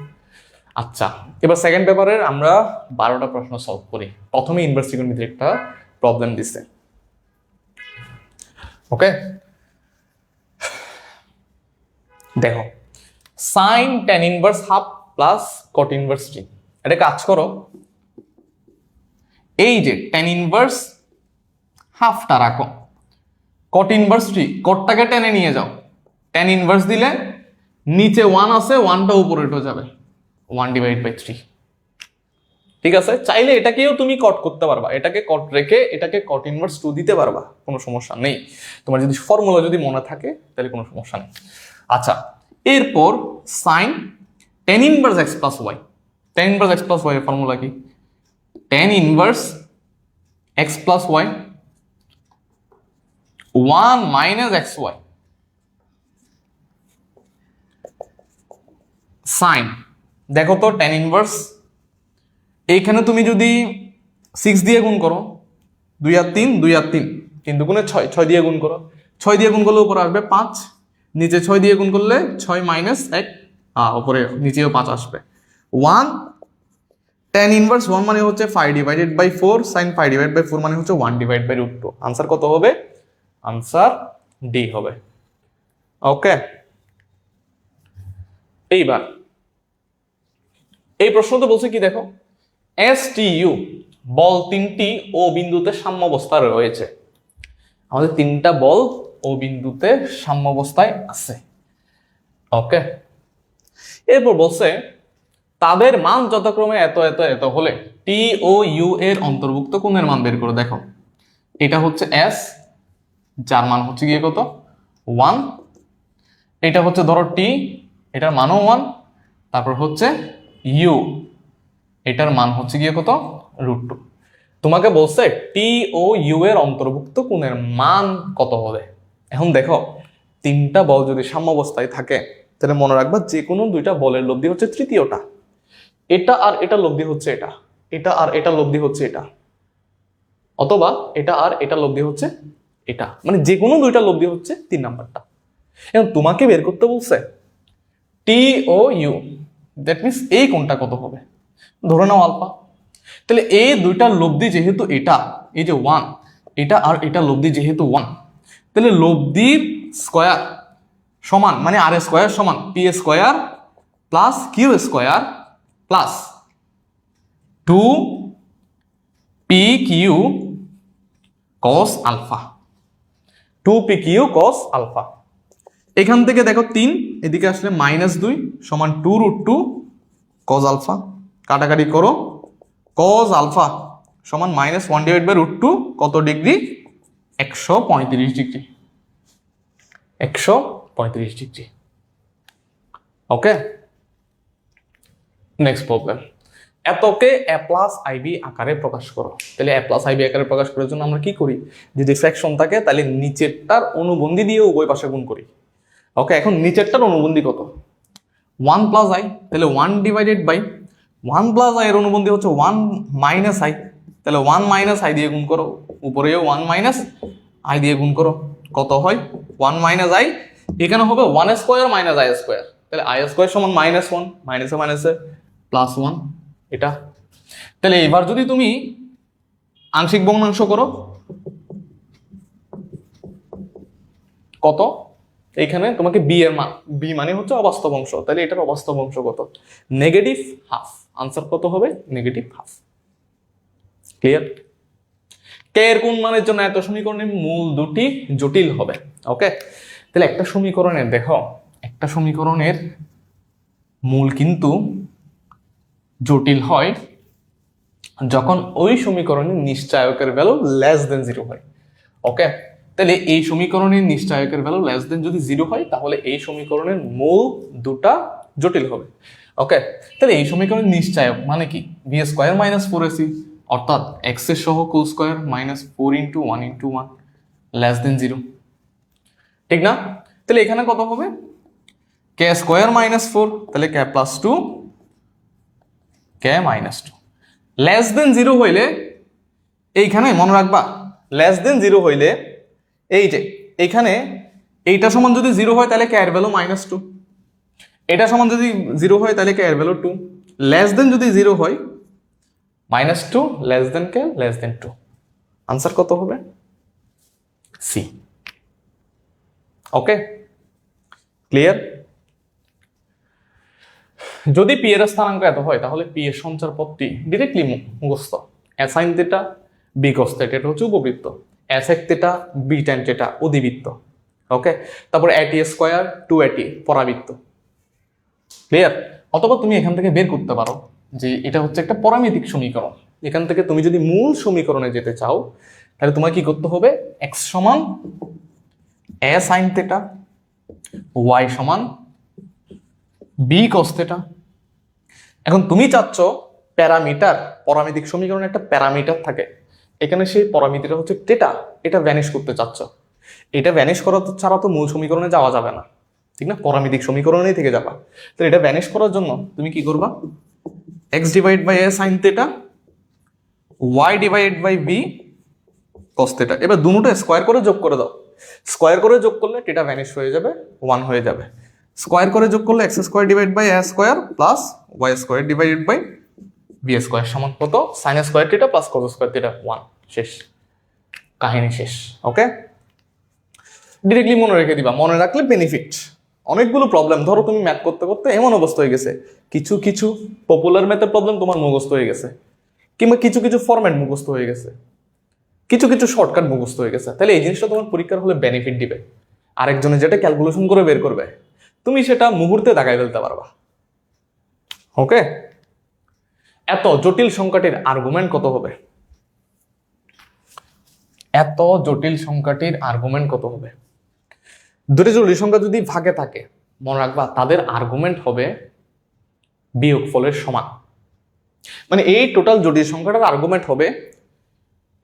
আচ্ছা, এবার সেকেন্ড পেপারের আমরা 12টা প্রশ্ন সলভ করি। প্রথমে ইনভার্স ট্রিগোনোমেট্রি একটা প্রবলেম দিছে, ওকে? দেখো, sine tan inverse half plus cot inverse 3। এটা কাজ করো, এই যে tan ইনভার্স হাফটা রাখো, cot ইনভার্স 3, cotটাকে টেনে নিয়ে যাও। tan ইনভার্স দিলে নিচে 1 আছে, 1টা উপরে উঠে যাবে, 1/3। ঠিক আছে? চাইলে এটাকেও তুমি কট করতে পারবা, এটাকে কট রেখে এটাকে cot ইনভার্স 2 দিতে পারবা, কোনো সমস্যা নেই। তোমার যদি ফর্মুলা যদি মনে থাকে তাহলে কোনো সমস্যা নেই। আচ্ছা, এরপর sine tan inverse x plus y. tan inverse x plus y এর ফর্মুলা কি? tan inverse x plus y 1 minus xy sine. দেখো তো tan ইনভার্স, এইখানে তুমি যদি 6 দিয়ে গুণ করো, 2 আর 3, 2 আর 3, 3 দুগুণে 6, 6 দিয়ে গুণ করো, 6 দিয়ে গুণ করলে উপরে আসবে 5, নিচে 6 দিয়ে গুণ করলে 6 মাইনাস 1, উপরে নিচেও 5 আসবে। 1 tan ইনভার্স 1 মানে হচ্ছে 5/4, sin 5/4 মানে হচ্ছে 1/√2। আনসার কত হবে? আনসার ডি হবে। ওকে, এইবার এই প্রশ্ন তো বলছে কি, দেখো STU বল 3টি ও বিন্দুতে সাম্যাবস্থায় রয়েছে। আমাদের 3টা বল ও বিন্দুতে সাম্যাবস্থায় আছে, ওকে? এরপর বলছে তাদের মান যথাক্রমে এত এত এত হলে টি ও ইউ এর অন্তর্ভুক্ত কোণের মান বের করে। দেখো, এটা হচ্ছে S, যার মান হচ্ছে গিয়ে কত? 1। এটা হচ্ছে ধরো T, এটার মানও 1। তারপর হচ্ছে ইউ, এটার মান হচ্ছে গিয়ে কত? √2। তোমাকে বলছে টি ও ইউ এর অন্তর্ভুক্ত কোণের মান কত হবে। এখন দেখো, 3টা বল যদি সাম্যাবস্থায় থাকে তাহলে মনে রাখবা যে কোনো 2টা বলের লব্ধি হচ্ছে তৃতীয়টা। এটা আর এটা লব্ধি হচ্ছে এটা, এটা আর এটা লব্ধি হচ্ছে এটা, অথবা এটা আর এটা লব্ধি হচ্ছে এটা, মানে যে কোনো 2টা লব্ধি হচ্ছে 3 নাম্বারটা। এখন তোমাকে বের করতে বলছে টি ও ইউ, দ্যাট মিনস এই কোণটা কত হবে, ধরে নাও আলফা। তাহলে এই 2টার লব্ধি যেহেতু এটা, এই যে 1, এটা আর এটা লব্ধি যেহেতু 1, তাহলে লব্ধির স্কয়ার সমান, মানে আর স্কয়ার সমান p square plus q square plus 2pq cos alpha, 2pq cos alpha. এখান থেকে দেখো 3, এদিকে আসলে -2 সমান 2√2 cos আলফা। কাটাকাটি করো, cos আলফা সমান -1/√2 কত degree? 135 degree, 135 degree. Okay, next problem. এতকে a প্লাস আইবি আকারে প্রকাশ করো। তাহলে a প্লাস আইবি আকারে প্রকাশ করার জন্য আমরা কি করি? যদি ফ্র্যাকশন থাকে তাহলে নিচেরটার অনুবন্ধী দিয়ে উভয় পাশে গুণ করি। ওকে, এখন নিচেরটার অনুবন্ধী কত? 1 প্লাস আই, তাহলে 1/1 প্লাস আই এর অনুবন্ধী হচ্ছে 1 মাইনাস আই, তাহলে 1 মাইনাস আই দিয়ে গুণ করো, উপরেও 1 মাইনাস আই দিয়ে গুণ করো, কত হয়? 1 মাইনাস আই, এখানে হবে 1 স্কয়ার মাইনাস আই স্কয়ার, তাহলে আই স্কয়ার সমান -1, মাইনাসে মাইনাসে +1, এটা। তাহলে এবার যদি তুমি আংশিক ভগ্নাংশ করো, কত? এইখানে তোমাকে বি এর মান, বি মানে হচ্ছে অবাস্তব অংশ, তাহলে এটার অবাস্তব অংশ কত? -1/2। আনসার কত হবে? -1/2। ক্লিয়ার? কে এর কোন মানের জন্য এত সমীকরণের মূল দুটি জটিল হবে। ওকে, তাহলে একটা সমীকরণের দেখো, একটা সমীকরণের মূল কিন্তু জটিল হয় যখন ওই সমীকরণের নিশ্চায়কের ভ্যালু লেস দেন 0 হয়। ওকে, তাহলে এই সমীকরণের নিশ্চায়কের ভ্যালু লেস দেন যদি 0 হয় তাহলে এই সমীকরণের মূল দুটা জটিল হবে। ওকে, তাহলে এই সমীকরণের নিশ্চায়ক মানে কি, বি স্কোয়ার মাইনাস 4ac, অর্থাৎ এক্স এর সহ whole square minus 4 into 1 into 1 less than 0, ঠিক না? তাহলে এখানে কত হবে, কে স্কোয়ার মাইনাস 4, তাহলে কে প্লাস 2 কে মাইনাস 2 লেস দেন 0 হইলে, এইখানে মনে রাখবা লেস দেন 0 হইলে এই যে এইখানে এইটা সমান যদি 0 হয় তাহলে কে এর ভ্যালু মাইনাস 2, এটা সমান যদি 0 হয় তাহলে কে এর ভ্যালু 2, লেস দেন যদি 0 হয় minus 2, less than k less than 2, answer কত হবে, সি। ওকে, ক্লিয়ার? যদি পি এর স্থানাঙ্ক এত হয় তাহলে পি এর সঞ্চার পথটি ডিরেক্টলি মুখস্থ, a sine theta b cos theta এটা হচ্ছে উপবৃত্ত, a sec theta b tan theta অধিবৃত্ত। ওকে, তারপর এটি স্কয়ার 2at পরাবৃত্ত। ক্লিয়ার? অথবা তুমি এখান থেকে বের করতে পারো যে এটা হচ্ছে একটা পরামিতিক সমীকরণ, এখান থেকে তুমি যদি মূল সমীকরণে যেতে চাও তাহলে তোমার কি করতে হবে, এক্স সমান এ সাইন থিটা, ওয়াই সমান বি কস থিটা। এখন তুমি চাচ্ছ প্যারামিটার, পরামিতিক সমীকরণে একটা প্যারামিটার থাকে, এখানে সেই পরামিতিটা হচ্ছে থিটা, এটা ভ্যানিশ করতে চাচ্ছ। এটা ভ্যানিশ করা ছাড়া তো মূল সমীকরণে যাওয়া যাবে না, ঠিক না? পরামিতিক সমীকরণেই থেকে যাবা। তো এটা ভ্যানিশ করার জন্য তুমি কি করবা, x divide by a sine theta, y divide by b cos theta. এবার দুটোটা স্কোয়ার করে যোগ করে দাও, স্কোয়ার করে যোগ করলে থিটা ভ্যানিশ হয়ে যাবে, 1 হয়ে যাবে। স্কোয়ার করে যোগ করলে x square divide by a square plus y square divided by b square সমান কত, sine square theta plus cos square theta, 1, শেষ, কাহিনী শেষ। ওকে, ডিরেক্টলি মনে রেখে দিবা, মনে রাখলে বেনিফিট। অনেকগুলো প্রবলেম ধরো তুমি ম্যাথ করতে করতে এমন অবস্থা হয়ে গেছে, কিছু কিছু পপুলার ম্যাথের প্রবলেম তোমার মুখস্থ হয়ে গেছে, কিংবা কিছু কিছু ফরম্যাট মুখস্থ হয়ে গেছে, কিছু কিছু শর্টকাট মুখস্থ হয়ে গেছে, তাহলে এই জিনিসটা তোমার পরীক্ষার হলে বেনিফিট দিবে। আরেকজনে যেটা ক্যালকুলেশন করে বের করবে তুমি সেটা মুহূর্তে দাগাই ফেলতে পারবা। ওকে, এত জটিল সংখ্যাটির আর্গুমেন্ট কত হবে, এত জটিল সংখ্যাটির আর্গুমেন্ট কত হবে? দুটি জটিল সংখ্যা যদি ভাগে থাকে মনে রাখবা তাদের আর্গুমেন্ট হবে বিয়োগফলের সমান। মানে এই টোটাল জটিল সংখ্যাটার আর্গুমেন্ট হবে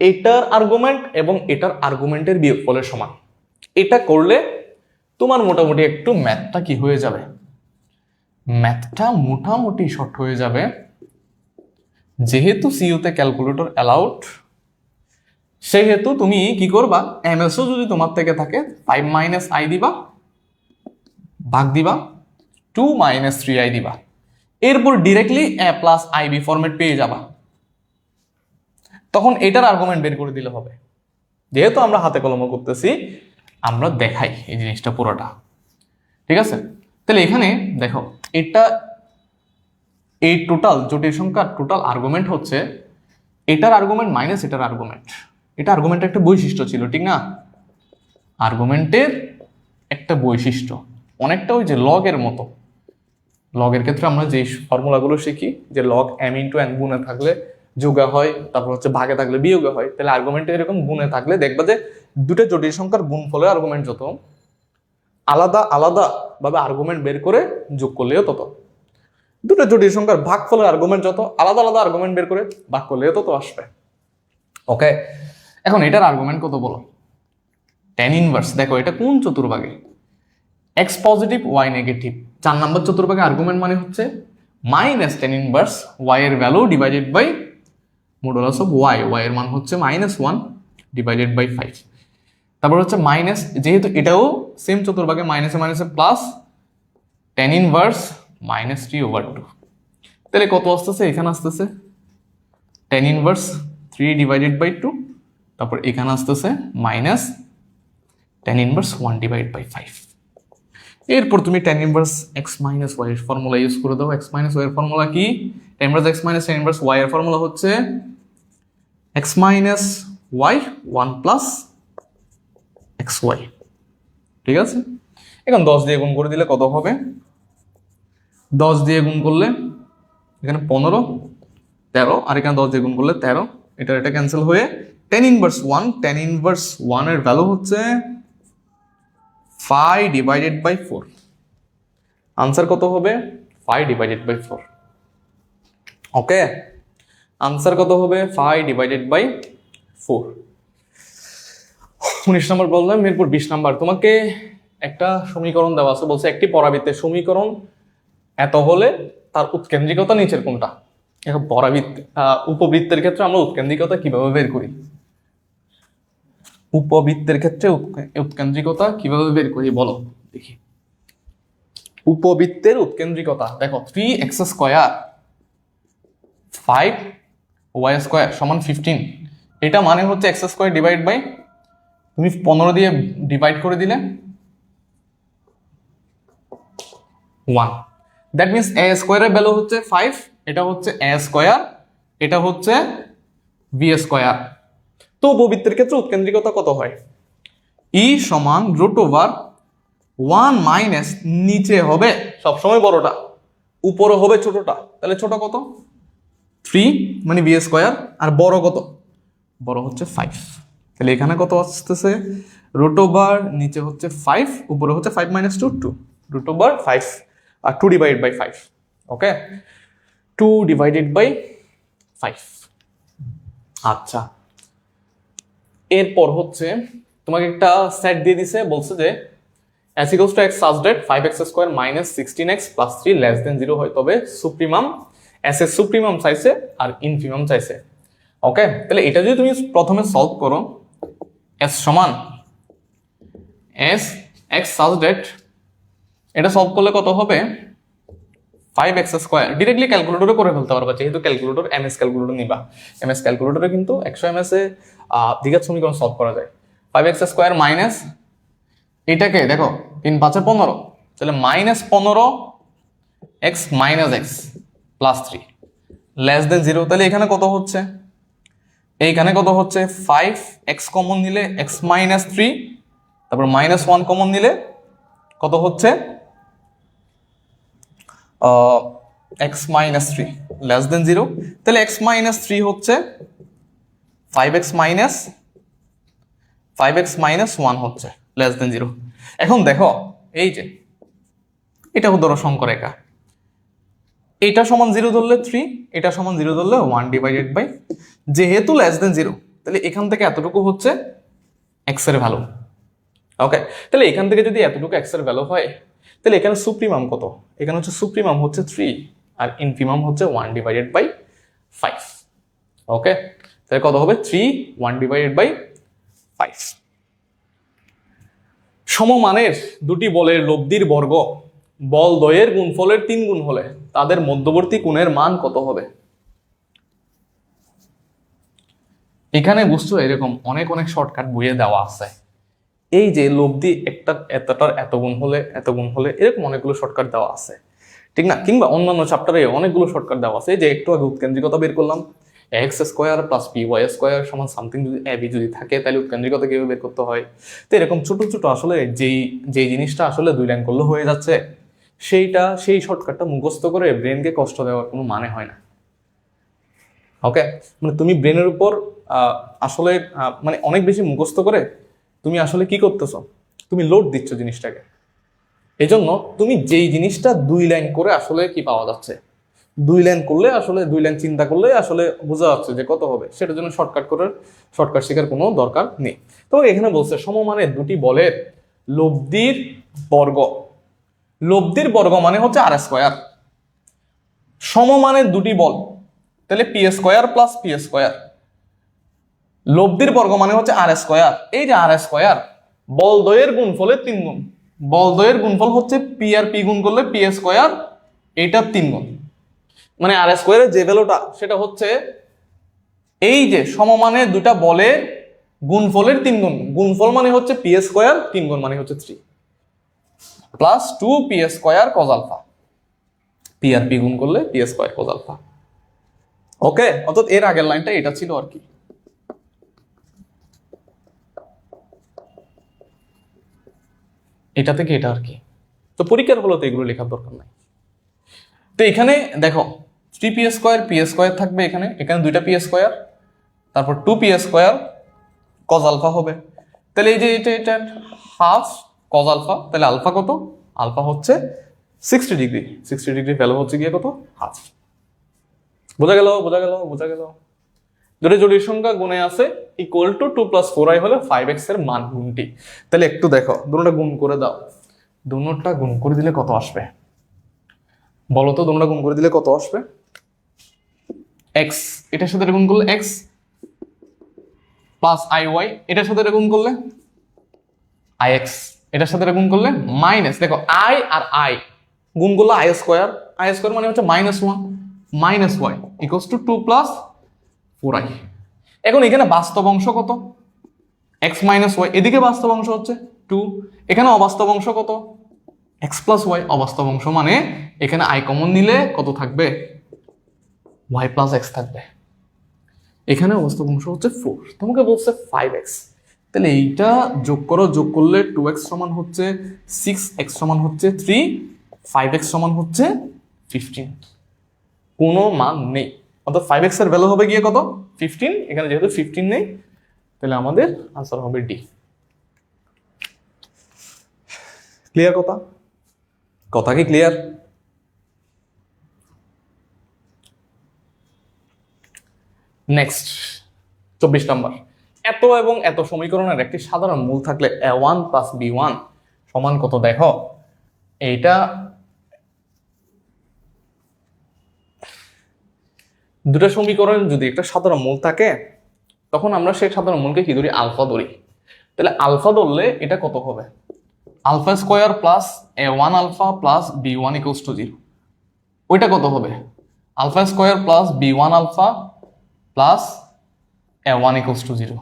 এটার আর্গুমেন্ট এবং এটার আর্গুমেন্টের বিয়োগফলের সমান। এটা করলে তোমার মোটামুটি একটু ম্যাথটা কি হয়ে যাবে, ম্যাথটা মোটামুটি শর্ট হয়ে যাবে। যেহেতু সিইউতে ক্যালকুলেটর অ্যালাউড সেহেতু তুমি কি করবা, এমএসও যদি তোমার থেকে থাকে 5 মাইনাস আই দিবা, ভাগ দিবা 2 মাইনাস 3i দিবা, এরপর ডিরেক্টলি এ প্লাস আইবি ফরম্যাট পেয়ে যাবা। তখন এটার আর্গুমেন্ট বের করে দিলে হবে। যেহেতু আমরা হাতে কলমে করতেছি আমরা দেখাই এই জিনিসটা পুরোটা, ঠিক আছে? তাহলে এখানে দেখো এটা এই টোটাল জটিল সংখ্যার টোটাল আর্গুমেন্ট হচ্ছে এটার আর্গুমেন্ট মাইনাস এটার আর্গুমেন্ট। এটা আর্গুমেন্টের একটা বৈশিষ্ট্য ছিল, ঠিক না? আর্গুমেন্টের একটা বৈশিষ্ট্য অনেকটা ওই যে লগের মতো। লগের ক্ষেত্রে আমরা যে ফর্মুলাগুলো শিখি যে লগ এম ইন্টু এন গুণে থাকলে যোগা হয়, তারপর হচ্ছে ভাগে থাকলে বিয়োগে হয়, তাহলে আর্গুমেন্টে এরকম গুণে থাকলে দেখবা যে দুটো জটিল সংখ্যার গুণফলের আর্গুমেন্ট যত, আলাদা আলাদা ভাবে আর্গুমেন্ট বের করে যোগ করলেও তত। দুটো জটিল সংখ্যার ভাগফলের আর্গুমেন্ট যত, আলাদা আলাদা আর্গুমেন্ট বের করে ভাগ করলেও তত আসবে। ওকে, এখন এটার আর্গুমেন্ট কত বলো, tan ইনভার্স। দেখো এটা কোন চতুর্ভাগে, x positive y negative, 4 number চতুর্ভাগে আর্গুমেন্ট মানে হচ্ছে মাইনাস tan ইনভার্স ওয়াই এর value divided by modulus of y, y এর মান হচ্ছে -1 ডিভাইডেড বাই 5। তারপর হচ্ছে মাইনাস, যেহেতু এটাও সেম চতুর্ভাগে মাইনাসে মাইনাসে প্লাস tan ইনভার্স -3/2। তাহলে কত আসতেছে, এখানে আসতেছে tan ইনভার্স 3 ডিভাইডেড বাই 2, তারপর এখানে আসতেছে minus tan inverse 1 divide by 5। এরপর তুমি tan inverse x minus y এর ফর্মুলা ইউজ করে দাও। x মাইনাস y এর ফর্মুলা কি, tan inverse x minus tan inverse y এর ফর্মুলা হচ্ছে x minus y 1 plus x y. ঠিক আছে, এখন 10 দিয়ে গুণ করে দিলে কত হবে? 10 দিয়ে গুণ করলে এখানে 15, 13, আর এখানে 10 দিয়ে গুণ করলে 13, এটা ক্যান্সেল হয়ে tan ইনভার্স 1, tan ইনভার্স 1 এর ভ্যালু হচ্ছে 5 ডিভাইডেড বাই 4। আনসার কত হবে? 5 ডিভাইডেড বাই 4। ওকে, আনসার কত হবে? 5 ডিভাইডেড বাই 4। 19 নম্বর বললাম। এরপর 20 নম্বর, তোমাকে একটা সমীকরণ দেওয়া আছে, বলছে একটি পরাবৃত্তের সমীকরণ এত হলে তার উৎকেন্দ্রিকতা নিচের কোনটা? এখন উপবৃত্তের ক্ষেত্রে আমরা উৎকেন্দ্রিকতা কিভাবে বের করি? উপবৃত্তের ক্ষেত্রে উৎকেন্দ্রিকতা কিভাবে বের করি বলো দেখি। উপবৃত্তের উৎকেন্দ্রিকতা দেখো, 3x স্কয়ার 5y স্কয়ার সমান 15। এটা মানে হচ্ছে x স্কয়ার ডিভাইড বাই, তুমি 15 দিয়ে ডিভাইড করে দিলে 1। দ্যাট মিনস a স্কয়ারের ভ্যালু হচ্ছে 5, এটা হচ্ছে a স্কয়ার, এটা হচ্ছে b স্কয়ার। তো উপবৃত্তের ক্ষেত্রে উৎকেন্দ্রিকতা কত হয়? e সমান √1 মাইনাস, নিচে হবে সবসময় বড়টা, উপরে হবে ছোটটা। তাহলে ছোট কত? 3 মানে b স্কয়ার, আর বড় কত? বড় হচ্ছে 5। তাহলে এখানে কত আসতেছে? √, নিচে হচ্ছে 5, উপরে হচ্ছে 5 মাইনাস 2, 2 √5 আর 2 divided by 5। Okay, 2 divided by 5। আচ্ছা, এরপর হচ্ছে তোমাকে একটা সেট দিয়ে দিছে, বলছে যে s equals to x such that 5x square minus 16x plus 3 less than 0 হয় তবে সুপ্রিমাম, s এর সুপ্রিমাম চাইছে আর ইনফিমাম চাইছে। ওকে, তাহলে এটা যদি তুমি প্রথমে সলভ করো, s সমান s x such that, এটা সলভ করলে কত হবে? 5x square. ডিরেক্টলি ক্যালকুলেটরে করে ফেলতে পারবা, যেহেতু ক্যালকুলেটর ms ক্যালকুলেটর নিবা। ms ক্যালকুলেটরে কিন্তু 100 ms এ দ্বিঘাত সমীকরণ সলভ করা যায়। 5x স্কয়ার মাইনাস, এটাকে দেখো 3 5 15, তাহলে minus 15 x minus x plus 3 less than 0। তাহলে এখানে কত হচ্ছে? এইখানে কত হচ্ছে? 5x কমন নিলে x মাইনাস 3, তারপর মাইনাস 1 কমন নিলে কত হচ্ছে? x minus 3 less than 0। তাহলে x মাইনাস 3 হচ্ছে 5x মাইনাস 1 হচ্ছে লেস দেন 0। এখন দেখো, এই যে এটা ধরো সংকরেখা, এটা সমান 0 ধরলে 3, এটা সমান 0 ধরলে 1 ডিভাইডেড বাই, যেহেতু লেস দেন 0 তাহলে এখান থেকে এতটুকু হচ্ছে x এর ভ্যালু। ওকে, তাহলে এখান থেকে যদি এতটুকু x এর ভ্যালু হয়, তাহলে এখানে সুপ্রিমাম কত? এখানে হচ্ছে সুপ্রিমাম হচ্ছে 3 আর ইনফিমাম হচ্ছে 1 ডিভাইডেড বাই 5। ওকে, তাহলে কত হবে? 3 1 ডিভাইডেড বাই 5। সমমানের দুটি বলের লব্ধির বর্গ বল দ্বয়ের গুণফলের 3 গুণ হলে তাদের মধ্যবর্তী কোণের মান কত হবে? এখানে বুঝছো, এরকম অনেক অনেক শর্টকাট বইয়ে দেওয়া আছে। এই যে লব্ধি একটা এতটার এত গুণ হলে এরকম অনেকগুলো শর্টকাট দেওয়া আছে, ঠিক না? কিংবা অন্যান্য চ্যাপ্টারে অনেকগুলো শর্টকাট দেওয়া আছে। যে একটু আগে উৎকেন্দ্রিকতা বের করলাম, x square plus p y square সমান সামথিং যদি এবি যদি থাকে, তাহলে উৎকেন্দ্রিকতা কিভাবে বের করতে হয়। তো এরকম ছোট ছোট আসলে যেই জিনিসটা আসলে 2 লাইন করলে হয়ে যাচ্ছে, সেই শর্টকাটটা মুখস্থ করে ব্রেনকে কষ্ট দেওয়ার কোনো মানে হয় না। ওকে, মানে তুমি ব্রেনের উপর আসলে মানে অনেক বেশি মুখস্থ করে তুমি আসলে কি করতেছো? তুমি লোড দিচ্ছ জিনিসটাকে। এই জন্য তুমি যেই জিনিসটা 2 লাইন করে আসলে কি পাওয়া যাচ্ছে, 2 লাইন করলে আসলে 2 লাইন চিন্তা করলে আসলে বোঝা যাচ্ছে যে কত হবে, সেটার জন্য শর্টকাট শেখার কোনো দরকার নেই। তো এখানে বলছে সমমানের দুটি বলের লব্ধির বর্গ মানে হচ্ছে আর স্কয়ার। সমমানের দুটি বল, তাহলে p square plus p square. লব্ধির বর্গ মানে হচ্ছে আর স্কয়ার। এই যে আর স্কয়ার, বল দ্বয়ের গুণফলের 3 গুণ। বল দ্বয়ের গুণফল হচ্ছে পি আর পি গুণ করলে পি স্কয়ার, এইটা 3 গুণ। মানে আর স্কয়ারের যে ভ্যালুটা সেটা হচ্ছে এই যে সমমানের দুটা বলের গুণফলের 3 গুণ। গুণফল মানে হচ্ছে পি স্কয়ার, 3 গুণ মানে হচ্ছে 3 plus 2 p square cos alpha. P আর পি গুণ করলে p square cos alpha. Okay, অর্থাৎ এর আগের লাইনটা এটা ছিল আর কি। এটা থেকে এটা আর কি। তো পরীক্ষার হলো তো এগুলো লেখার দরকার নাই। তো এখানে দেখো 3p² থাকবে, এখানে এখানে 2p², তারপর 2p² cos আলফা হবে। তাহলে এই যে এটা হাফ cos আলফা, তাহলে আলফা কত? আলফা হচ্ছে 60 ডিগ্রি। 60 ডিগ্রি ভ্যালু হচ্ছে গিয়ে কত? হাফ। বোঝা গেল? দুটো জটিল সংখ্যা গুণে আছে ইকুয়াল টু 2 + 4i হলে 5x এর মান গুণটি। তাহলে একটু দেখো, দুটোটা গুণ করে দাও। দুটোটা গুণ করে দিলে কত আসবে বলো তো? দুটোটা গুণ করে দিলে কত আসবে? x এটার সাথে গুণ করলে x প্লাস iy, এটার সাথে গুণ করলে ix, এটার সাথে গুণ করলে মাইনাস, দেখো i আর i গুণ করলে i² মানে হচ্ছে -1 minus y equals to 2 + 4i। এখন এখানে বাস্তব অংশ কত? x - y, এদিকে বাস্তব অংশ হচ্ছে 2, এখানে অবাস্তব অংশ কত? x + y। অবাস্তব অংশ মানে এখানে i কমন নিলে কত থাকবে? y + x থাকবে। এখানে অবাস্তব অংশ হচ্ছে 4, তোমাকে বলছে 5x। তাহলে এইটা যোগ করো, যোগ করলে 2x সমান হচ্ছে 6, x সমান হচ্ছে 3, 5x সমান হচ্ছে 15। কোনো মান নেই, অর্থাৎ 5x এর ভ্যালু হবে গিয়ে কত? 15। এখানে যেহেতু 15 নেই, তাহলে আমাদের আনসার হবে ডি। ক্লিয়ার কথা? কথা কি ক্লিয়ার? নেক্সট 24 নম্বর। এত এবং এত সমীকরণের একটি সাধারণ মূল থাকলে a1 + b1 সমান কত? দেখো এইটা দুটো সমীকরণ যদি একটা সাধারণ মূল থাকে, তখন আমরা সেই সাধারণ মূলকে কি ধরি? আলফা ধরি। তাহলে আলফা ধরলে এটা কত হবে? α² + a1 আলফা + b1 = 0। ওইটা কত হবে? α² + b1 আলফা + a1 = 0।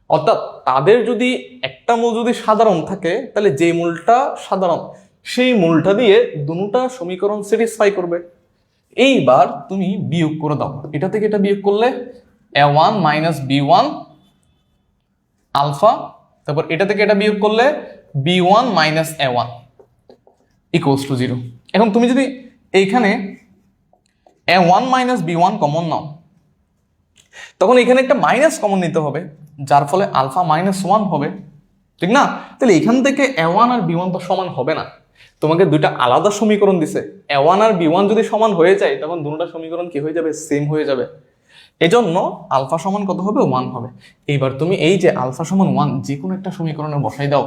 অর্থাৎ তাদের যদি একটা মূল যদি সাধারণ থাকে, তাহলে যে মূলটা সাধারণ সেই মূলটা দিয়ে দুটোটা সমীকরণ স্যাটিসফাই করবে। এইবার তুমি বিয়োগ করে দাও, এটা থেকে এটা বিয়োগ করলে a1 - b1 আলফা, তারপর এটা থেকে এটা বিয়োগ করলে b1 - a1 = 0। এখন তুমি যদি এইখানে a1 - b1 কমন নাও, তখন এখানে একটা মাইনাস কমন নিতে হবে, যার ফলে আলফা -1 হবে, ঠিক না? তাহলে এখান থেকে a1 আর b1 তো সমান হবে না, তোমাকে দুইটা আলাদা সমীকরণ দিছে। a1 আর b1 যদি সমান হয়ে যায়, তখন দুটোটা সমীকরণ কি হয়ে যাবে? সেম হয়ে যাবে। এজন্য আলফা সমান কত হবে? 1 হবে। এইবার তুমি এই যে আলফা সমান 1 যে কোনো একটা সমীকরণে বসাই দাও।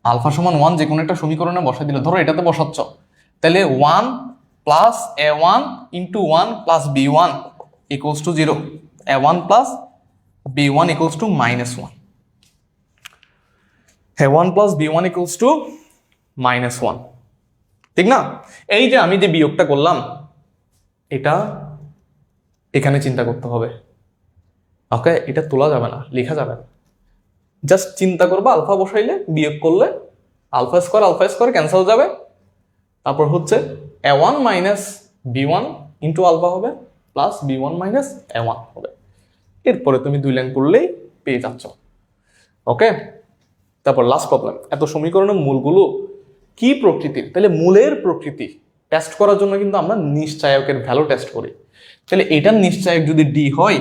আলফা সমান 1 যে কোনো একটা সমীকরণে বসাই দিলে, ধরো এটাতে বসাচ্ছ, তাহলে 1 + a1 × 1 + b1 = 0। a1 + b1 = -1। a1 + b1 = -1, ঠিক না? এই যে আমি যে বিয়োগটা করলাম, এটা এখানে চিন্তা করতে হবে। ওকে, এটা তোলা যাবে না, লেখা যাবে না। জাস্ট চিন্তা করবা, আলফা বসাইলে বিয়োগ করলে α² ক্যান্সেল যাবে, তারপর হচ্ছে a1 - b1 × আলফা হবে প্লাস b1 - a1 হবে। এরপরে তুমি 2 লাইন করলেই পেয়ে যাচ্ছ। ওকে, তারপর লাস্ট প্রবলেম। এত সমীকরণের মূলগুলো কি প্রকৃতির? তাহলে মূলের প্রকৃতি টেস্ট করার জন্য কিন্তু আমরা নিশ্চায়কের ভ্যালু টেস্ট করি। তাহলে এটার নিশ্চায়ক যদি ডি হয়,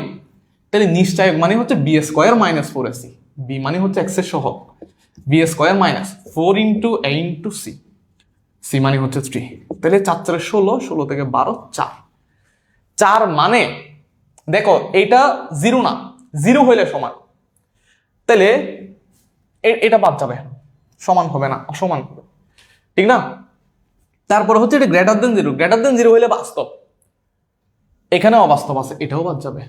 তাহলে নিশ্চায়ক মানে হচ্ছে b² - 4ac, b মানে হচ্ছে x এর সহগ, b² - 4 × a × c, c মানে হচ্ছে 3। তাহলে 4 × 16, 16 থেকে 12, 4 মানে দেখো এটা 0 না, 0 হইলে সমান, তাহলে এটা বাদ যাবে, সমান হবে না, অসমান হবে, ঠিক না? তারপর হচ্ছে এটা >0 হইলে বাস্তব, এখানে অবাস্তব আছে, এটাও বাদ যাবে।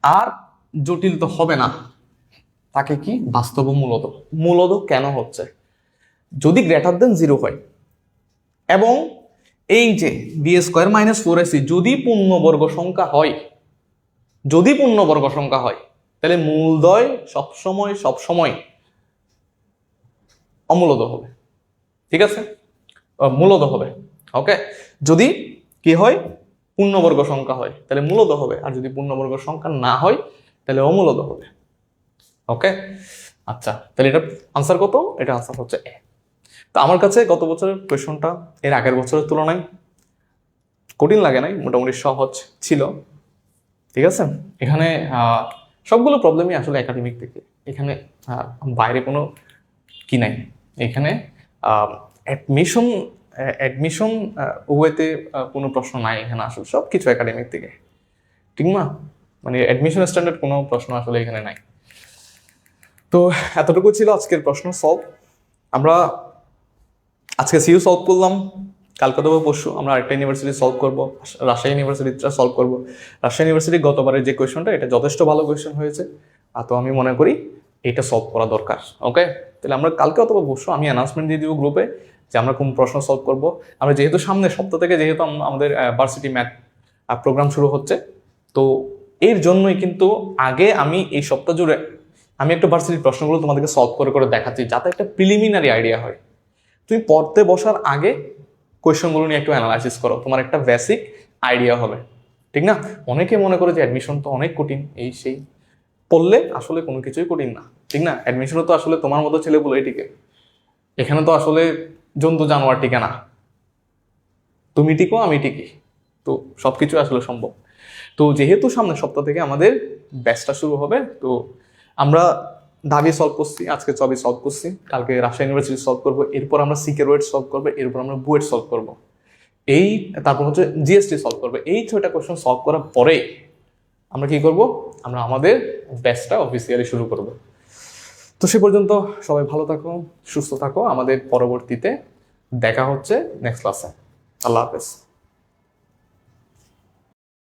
আর জটিল তো হবে না, তাকে কি? বাস্তব ও মূলদ। মূলদ কেন হচ্ছে? যদি >0 হয় এবং এই যে b² - 4ac যদি পূর্ণবর্গ সংখ্যা হয়, তাহলে মূলদ্বয় সবসময় অমূলদ হবে, ঠিক আছে? মূলদ হবে। ওকে, যদি কি হয়? পূর্ণবর্গ সংখ্যা হয়, তাহলে মূলদ হবে, আর যদি পূর্ণবর্গ সংখ্যা না হয়, তাহলে অমূলদ হবে। ওকে, আচ্ছা, তাহলে এটা আনসার কত? এটা আনসার হচ্ছে এ। তো আমার কাছে গত বছরের কোয়েশনটা এর আগের বছরের তুলনায় কঠিন লাগে নাই, মোটামুটি সহজ ছিল। ঠিক আছে, এখানে সবগুলো প্রবলেমই আসলে একাডেমিক থেকে, এখানে বাইরে কোনো কি নাই। এখানে অ্যাডমিশন অ্যাডমিশন ওয়েতে কোনো প্রশ্ন নাই এখানে, আসলে সব কিছু একাডেমিক থেকে, ঠিক না? মানে অ্যাডমিশন স্ট্যান্ডার্ড কোনো প্রশ্ন আসলে এখানে নাই। তো এতটুকু ছিল আজকের প্রশ্ন সলভ। আমরা আজকে সিইউ সলভ করলাম, কালকে অথবা পরশু আমরা আরেকটা ইউনিভার্সিটি সলভ করবো, রাজশাহী ইউনিভার্সিটিটা সলভ করবো। রাজশাহী ইউনিভার্সিটি গতবারের যে কোয়েশনটা, এটা যথেষ্ট ভালো কোয়েশন হয়েছে, তো আমি মনে করি এটা সলভ করা দরকার। ওকে, তাহলে আমরা কালকে অথবা পরশু আমি অ্যানাউন্সমেন্ট দিয়ে দিব গ্রুপে যে আমরা কোন প্রশ্ন সলভ করব। আমরা যেহেতু সামনের সপ্তাহ থেকে যেহেতু আমাদের ভার্সিটি ম্যাথ প্রোগ্রাম শুরু হচ্ছে, তো এর জন্যই কিন্তু আগে আমি এই সপ্তাহ জুড়ে আমি একটা ভার্সিটির প্রশ্নগুলো তোমাদেরকে সলভ করে করে দেখাচ্ছি, যাতে একটা প্রিলিমিনারি আইডিয়া হয়। তুমি পড়তে বসার আগে কোয়েশনগুলো নিয়ে একটু অ্যানালাইসিস করো, তোমার একটা বেসিক আইডিয়া হবে, ঠিক না? অনেকে মনে করে যে অ্যাডমিশন তো অনেক কঠিন, এই সেই, পড়লে আসলে কোনো কিছুই কঠিন না, ঠিক না? অ্যাডমিশনও তো আসলে তোমার মতো ছেলেগুলোই টিকে, এখানে তো আসলে জন্তু জানোয়ার টিকে না, তুমি টিকো আমি টিকি, তো সবকিছু আসলে সম্ভব। তো যেহেতু সামনের সপ্তাহ থেকে আমাদের ব্যাচটা শুরু হবে, তো আমরা দাবি সলভ করছি, আজকে চবি সলভ করছি, কালকে রাজশাহী ইউনিভার্সিটি সলভ করবো, এরপর আমরা সিকের ওয়েট সলভ করবো, এরপর আমরা বুয়েট সলভ করবো, এই তারপর হচ্ছে জিএসটি সলভ করবে। এই 6টা কোয়েশ্চন সলভ করার পরে আমরা কি করব? আমরা আমাদের ব্যাচটা অফিসিয়ালি শুরু করব। তো সে পর্যন্ত সবাই ভালো থাকো, সুস্থ থাকো, আমাদের পরবর্তীতে দেখা হচ্ছে নেক্সট ক্লাসে। আল্লাহ হাফেজ।